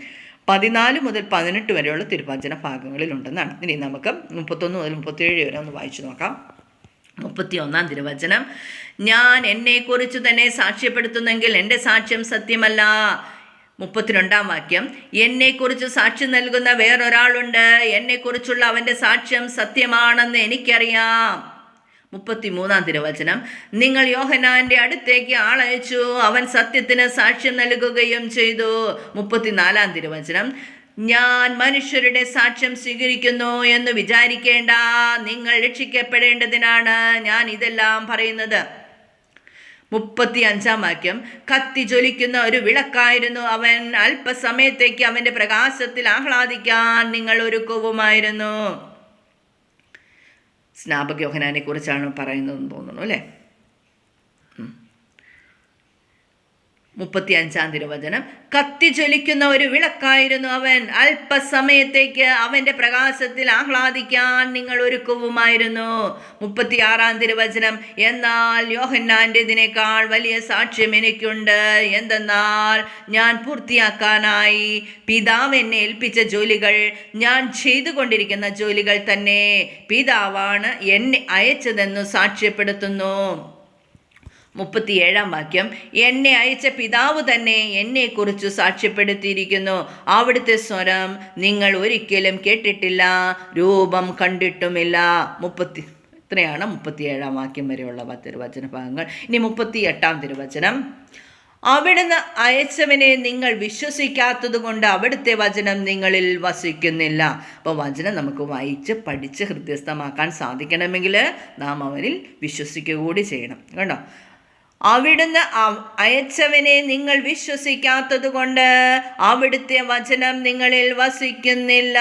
14 മുതൽ 18 വരെയുള്ള തിരുവചന ഭാഗങ്ങളിലുണ്ടെന്നാണ്. ഇനി നമുക്ക് 31 മുതൽ 37 വരെ ഒന്ന് വായിച്ചു നോക്കാം. 31-ാം തിരുവചനം, ഞാൻ എന്നെക്കുറിച്ച് തന്നെ സാക്ഷ്യപ്പെടുത്തുന്നെങ്കിൽ എൻ്റെ സാക്ഷ്യം സത്യമല്ല. 32-ാം വാക്യം, എന്നെക്കുറിച്ച് സാക്ഷി നൽകുന്ന വേറൊരാളുണ്ട്. എന്നെക്കുറിച്ചുള്ള അവൻ്റെ സാക്ഷ്യം സത്യമാണെന്ന് എനിക്കറിയാം. 33-ാം തിരുവചനം, നിങ്ങൾ യോഹന്നാൻ്റെ അടുത്തേക്ക് ആളയച്ചു, അവൻ സത്യത്തിന് സാക്ഷ്യം നൽകുകയും ചെയ്തു. 34-ാം തിരുവചനം, ഞാൻ മനുഷ്യരുടെ സാക്ഷ്യം സ്വീകരിക്കുന്നു എന്ന് വിചാരിക്കേണ്ട, നിങ്ങൾ രക്ഷിക്കപ്പെടേണ്ടതിനാണ് ഞാൻ ഇതെല്ലാം പറയുന്നത്. 35-ാം വാക്യം, കത്തി ജ്വലിക്കുന്ന ഒരു വിളക്കായിരുന്നു അവൻ. അല്പസമയത്തേക്ക് അവൻ്റെ പ്രകാശത്തിൽ ആഹ്ലാദിക്കാൻ നിങ്ങൾ ഒരുക്കവുമായിരുന്നു. സ്നാപക യോഹന്നാനെ കുറിച്ചാണ് പറയുന്നതെന്ന് തോന്നുന്നു അല്ലേ. 35-ാം തിരുവചനം, കത്തി ജ്വലിക്കുന്ന ഒരു വിളക്കായിരുന്നു അവൻ. അല്പസമയത്തേക്ക് അവൻ്റെ പ്രകാശത്തിൽ ആഹ്ലാദിക്കാൻ നിങ്ങൾ ഒരുക്കവുമായിരുന്നു. 36-ാം തിരുവചനം, എന്നാൽ യോഹന്നാൻ്റെതിനേക്കാൾ വലിയ സാക്ഷ്യം എനിക്കുണ്ട്. എന്തെന്നാൽ ഞാൻ പൂർത്തിയാക്കാനായി പിതാവ് എന്നെ ഏൽപ്പിച്ച ജോലികൾ ഞാൻ ചെയ്തുകൊണ്ടിരിക്കുന്ന ജോലികൾ തന്നെ. പിതാവാണ് എന്നെ അയച്ചതെന്നു സാക്ഷ്യപ്പെടുത്തുന്നു. 37-ാം വാക്യം, എന്നെ അയച്ച പിതാവ് തന്നെ എന്നെക്കുറിച്ച് സാക്ഷ്യപ്പെടുത്തിയിരിക്കുന്നു. അവിടുത്തെ സ്വരം നിങ്ങൾ ഒരിക്കലും കേട്ടിട്ടില്ല, രൂപം കണ്ടിട്ടുമില്ല. ഇത്രയാണ് 37-ാം വാക്യം വരെയുള്ള തിരുവചന ഭാഗങ്ങൾ. ഇനി 38-ാം തിരുവചനം, അവിടുന്ന് അയച്ചവനെ നിങ്ങൾ വിശ്വസിക്കാത്തത് കൊണ്ട് അവിടുത്തെ വചനം നിങ്ങളിൽ വസിക്കുന്നില്ല. അപ്പോൾ വചനം നമുക്ക് വായിച്ച് പഠിച്ച് ഹൃദയസ്ഥമാക്കാൻ സാധിക്കണമെങ്കിൽ നാം അവനിൽ വിശ്വസിക്കുക കൂടി ചെയ്യണം. കേട്ടോ, അവിടുന്ന് അയച്ചവനെ നിങ്ങൾ വിശ്വസിക്കാത്തത് കൊണ്ട് അവിടുത്തെ വചനം നിങ്ങളിൽ വസിക്കുന്നില്ല.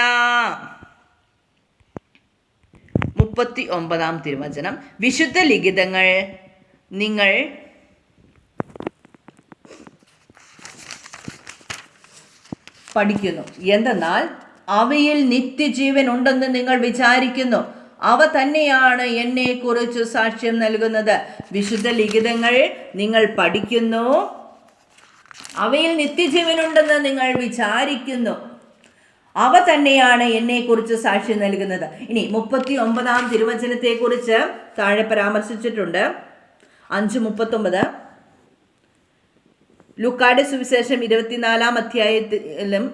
39-ാം തിരുവചനം, വിശുദ്ധ ലിഖിതങ്ങൾ നിങ്ങൾ പഠിക്കുന്നു, എന്തെന്നാൽ അവയിൽ നിത്യജീവൻ ഉണ്ടെന്ന് നിങ്ങൾ വിചാരിക്കുന്നു. അവ തന്നെയാണ് എന്നെക്കുറിച്ച് സാക്ഷ്യം നൽകുന്നത്. വിശുദ്ധ ലിഖിതങ്ങൾ നിങ്ങൾ പഠിക്കുന്നു, അവയിൽ നിത്യജീവനുണ്ടെന്ന് നിങ്ങൾ വിചാരിക്കുന്നു. അവ തന്നെയാണ് എന്നെക്കുറിച്ച് സാക്ഷ്യം നൽകുന്നത്. ഇനി 39-ാം തിരുവചനത്തെക്കുറിച്ച് താഴെ പരാമർശിച്ചിട്ടുണ്ട്. 5:39 ലൂക്കായുടെ സുവിശേഷം 24-ാം അധ്യായത്തിലും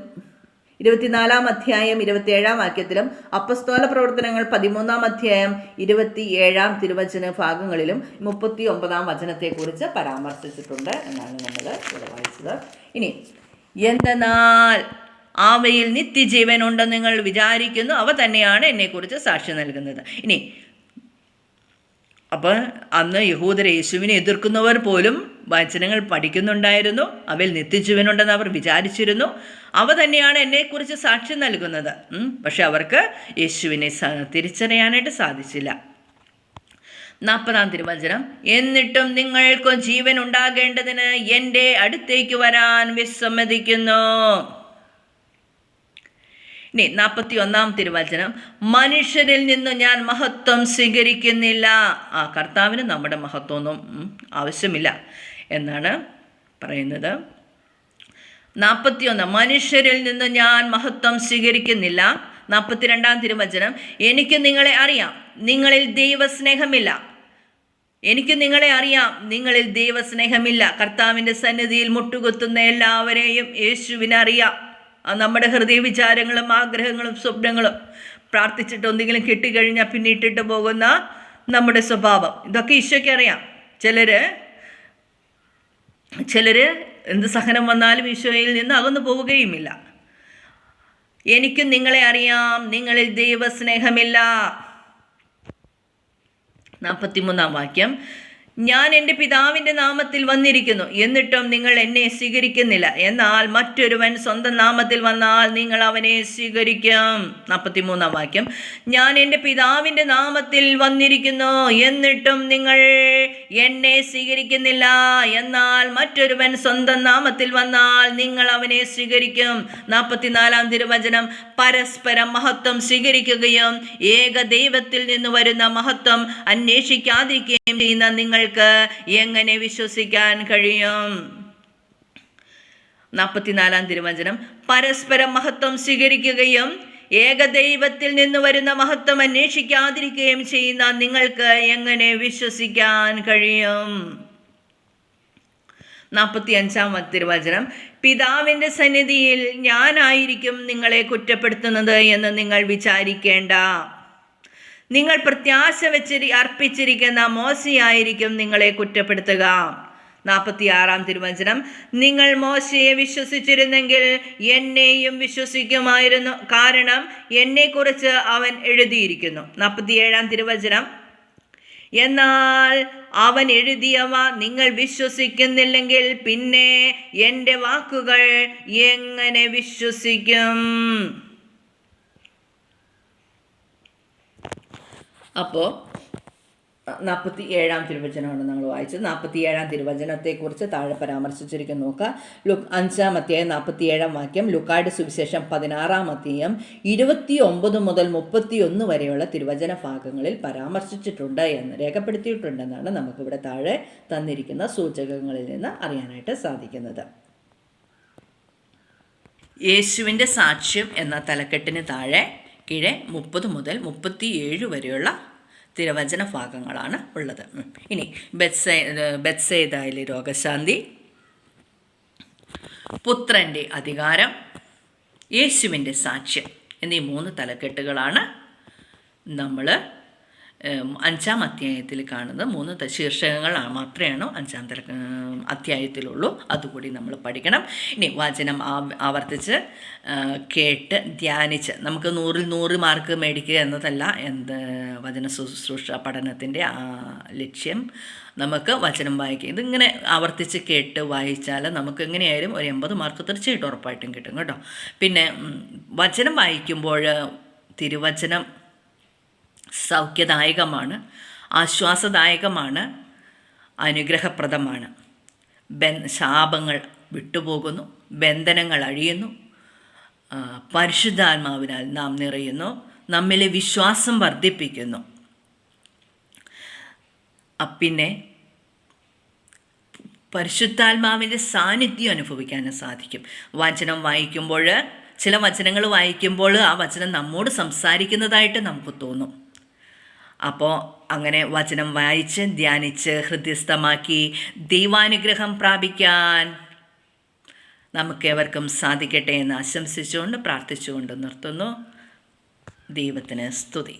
24-ാം അധ്യായം 27-ാം വാക്യത്തിലും അപ്പസ്തോല പ്രവർത്തനങ്ങൾ 13-ാം അധ്യായം 27-ാം തിരുവചന ഭാഗങ്ങളിലും 39-ാം വചനത്തെക്കുറിച്ച് പരാമർശിച്ചിട്ടുണ്ട് എന്നാണ് നമ്മൾ ഇവിടെ വായിച്ചത്. ഇനി എന്തെന്നാൽ അവയിൽ നിത്യജീവൻ ഉണ്ടെന്ന് നിങ്ങൾ വിചാരിക്കുന്നു, അവ തന്നെയാണ് എന്നെക്കുറിച്ച് സാക്ഷ്യം നൽകുന്നത്. ഇനി അപ്പോൾ അന്ന് യഹൂദർ യേശുവിനെ എതിർക്കുന്നവർ പോലും വചനങ്ങൾ പഠിക്കുന്നുണ്ടായിരുന്നു. അവയിൽ നിത്യജീവനുണ്ടെന്ന് അവർ വിചാരിച്ചിരുന്നു. അവ തന്നെയാണ് എന്നെക്കുറിച്ച് സാക്ഷ്യം നൽകുന്നത്. പക്ഷെ അവർക്ക് യേശുവിനെ തിരിച്ചറിയാനായിട്ട് സാധിച്ചില്ല. 40-ാം തിരുവചനം, എന്നിട്ടും നിങ്ങൾക്ക് ജീവൻ ഉണ്ടാകേണ്ടതിന് എൻ്റെ അടുത്തേക്ക് വരാൻ വിസമ്മതിക്കുന്നു. ഇനി 41-ാം തിരുവചനം, മനുഷ്യരിൽ നിന്ന് ഞാൻ മഹത്വം സ്വീകരിക്കുന്നില്ല. കർത്താവിന് നമ്മുടെ മഹത്വമൊന്നും ആവശ്യമില്ല എന്നാണ് പറയുന്നത്. 41, മനുഷ്യരിൽ നിന്ന് ഞാൻ മഹത്വം സ്വീകരിക്കുന്നില്ല. 42-ാം തിരുവചനം, എനിക്ക് നിങ്ങളെ അറിയാം, നിങ്ങളിൽ ദൈവസ്നേഹമില്ല. എനിക്ക് നിങ്ങളെ അറിയാം, നിങ്ങളിൽ ദൈവസ്നേഹമില്ല. കർത്താവിൻ്റെ സന്നിധിയിൽ മുട്ടുകുത്തുന്ന എല്ലാവരെയും യേശുവിനറിയാം. നമ്മുടെ ഹൃദയ വിചാരങ്ങളും ആഗ്രഹങ്ങളും സ്വപ്നങ്ങളും പ്രാർത്ഥിച്ചിട്ട് എന്തെങ്കിലും കിട്ടിക്കഴിഞ്ഞാൽ പിന്നെ ഇട്ടിട്ട് പോകുന്ന നമ്മുടെ സ്വഭാവം, ഇതൊക്കെ ഈശോയ്ക്ക് അറിയാം. ചിലർ എന്ത് സഹനം വന്നാലും ഈശോയിൽ നിന്ന് അകന്നു പോവുകയുമില്ല. എനിക്കും നിങ്ങളെ അറിയാം, നിങ്ങളിൽ ദൈവസ്നേഹമില്ല. 43-ാം വാക്യം, ഞാൻ എൻ്റെ പിതാവിൻ്റെ നാമത്തിൽ വന്നിരിക്കുന്നു, എന്നിട്ടും നിങ്ങൾ എന്നെ സ്വീകരിക്കുന്നില്ല. എന്നാൽ മറ്റൊരുവൻ സ്വന്തം നാമത്തിൽ വന്നാൽ നിങ്ങൾ അവനെ സ്വീകരിക്കും. 43-ാം വാക്യം, ഞാൻ എൻ്റെ പിതാവിൻ്റെ നാമത്തിൽ വന്നിരിക്കുന്നു, എന്നിട്ടും നിങ്ങൾ എന്നെ സ്വീകരിക്കുന്നില്ല. എന്നാൽ മറ്റൊരുവൻ സ്വന്തം നാമത്തിൽ വന്നാൽ നിങ്ങൾ അവനെ സ്വീകരിക്കും. 44-ാം തിരുവചനം, പരസ്പരം മഹത്വം സ്വീകരിക്കുകയും ഏക ദൈവത്തിൽ നിന്ന് വരുന്ന മഹത്വം അന്വേഷിക്കാതിരിക്കുകയും ചെയ്യുന്ന നിങ്ങൾ എങ്ങനെ വിശ്വസിക്കാൻ കഴിയും? 44-ാം തിരുവചനം, പരസ്പരം മഹത്വം സ്വീകരിക്കുകയും ഏകദൈവത്തിൽ നിന്ന് വരുന്ന മഹത്വം അന്വേഷിക്കാതിരിക്കുകയും ചെയ്യുന്ന നിങ്ങൾക്ക് എങ്ങനെ വിശ്വസിക്കാൻ കഴിയും? 45-ാം തിരുവചനം, പിതാവിൻ്റെ സന്നിധിയിൽ ഞാനായിരിക്കും നിങ്ങളെ കുറ്റപ്പെടുത്തുന്നത് എന്ന് നിങ്ങൾ വിചാരിക്കേണ്ട. നിങ്ങൾ പ്രത്യാശ അർപ്പിച്ചിരിക്കുന്ന മോശയായിരിക്കും നിങ്ങളെ കുറ്റപ്പെടുത്തുക. 46-ാം തിരുവചനം, നിങ്ങൾ മോശയെ വിശ്വസിച്ചിരുന്നെങ്കിൽ എന്നെയും വിശ്വസിക്കുമായിരുന്നു, കാരണം എന്നെക്കുറിച്ച് അവൻ എഴുതിയിരിക്കുന്നു. 47-ാം തിരുവചനം, എന്നാൽ അവൻ എഴുതിയവ നിങ്ങൾ വിശ്വസിക്കുന്നില്ലെങ്കിൽ പിന്നെ എൻ്റെ വാക്കുകൾ എങ്ങനെ വിശ്വസിക്കും? അപ്പോൾ 47-ാം തിരുവചനമാണ് നമ്മൾ വായിച്ചത്. 47-ാം തിരുവചനത്തെക്കുറിച്ച് താഴെ പരാമർശിച്ചിരിക്കുന്നു. നോക്കുക, 5-ാം അധ്യായം 47-ാം വാക്യം, ലുക്കായുടെ സുവിശേഷം 16-ാം അധ്യായം 29 മുതൽ 31 വരെയുള്ള തിരുവചന ഭാഗങ്ങളിൽ പരാമർശിച്ചിട്ടുണ്ട് എന്ന് രേഖപ്പെടുത്തിയിട്ടുണ്ടെന്നാണ് നമുക്കിവിടെ താഴെ തന്നിരിക്കുന്ന സൂചകങ്ങളിൽ നിന്ന് അറിയാനായിട്ട് സാധിക്കുന്നത്. യേശുവിൻ്റെ സാക്ഷ്യം എന്ന തലക്കെട്ടിന് താഴെ കീഴെ 30 മുതൽ 37 വരെയുള്ള തിരുവചന ഭാഗങ്ങളാണ് ഉള്ളത്. ഇനി ബെത്സയിദയിലെ രോഗശാന്തി, പുത്രൻ്റെ അധികാരം, യേശുവിൻ്റെ സാക്ഷ്യം എന്നീ 3 തലക്കെട്ടുകളാണ് നമ്മൾ 5-ാം അധ്യായത്തിൽ കാണുന്നത്. 3 ശീർഷകങ്ങൾ മാത്രമേ 5-ാം അധ്യായത്തിലുള്ളൂ. അതുകൂടി നമ്മൾ പഠിക്കണം. ഇനി വചനം ആവർത്തിച്ച് കേട്ട് ധ്യാനിച്ച് നമുക്ക് 100-ൽ 100 മാർക്ക് മേടിക്കുക എന്നതല്ല വചന ശുശ്രൂഷ പഠനത്തിൻ്റെ ലക്ഷ്യം. നമുക്ക് വചനം വായിക്കുക, ഇതിങ്ങനെ ആവർത്തിച്ച് കേട്ട് വായിച്ചാൽ നമുക്ക് എങ്ങനെയായാലും ഒരു 80 മാർക്ക് തീർച്ചയായിട്ടും ഉറപ്പായിട്ടും കിട്ടും കേട്ടോ. പിന്നെ വചനം വായിക്കുമ്പോൾ തിരുവചനം സൗഖ്യദായകമാണ്, ആശ്വാസദായകമാണ്, അനുഗ്രഹപ്രദമാണ്. ശാപങ്ങൾ വിട്ടുപോകുന്നു, ബന്ധനങ്ങൾ അഴിയുന്നു, പരിശുദ്ധാത്മാവിനാൽ നാം നിറയുന്നു, നമ്മിലെ വിശ്വാസം വർദ്ധിപ്പിക്കുന്നു. പിന്നെ പരിശുദ്ധാത്മാവിൻ്റെ സാന്നിധ്യം അനുഭവിക്കാനും സാധിക്കും. വചനം വായിക്കുമ്പോൾ, ചില വചനങ്ങൾ വായിക്കുമ്പോൾ ആ വചനം നമ്മോട് സംസാരിക്കുന്നതായിട്ട് നമുക്ക് തോന്നും. അപ്പോൾ അങ്ങനെ വചനം വായിച്ച് ധ്യാനിച്ച് ഹൃദയസ്ഥമാക്കി ദൈവാനുഗ്രഹം പ്രാപിക്കാൻ നമുക്കേവർക്കും സാധിക്കട്ടെ എന്ന് ആശംസിച്ചുകൊണ്ട് പ്രാർത്ഥിച്ചുകൊണ്ട് നിർത്തുന്നു. ദൈവത്തിന് സ്തുതി.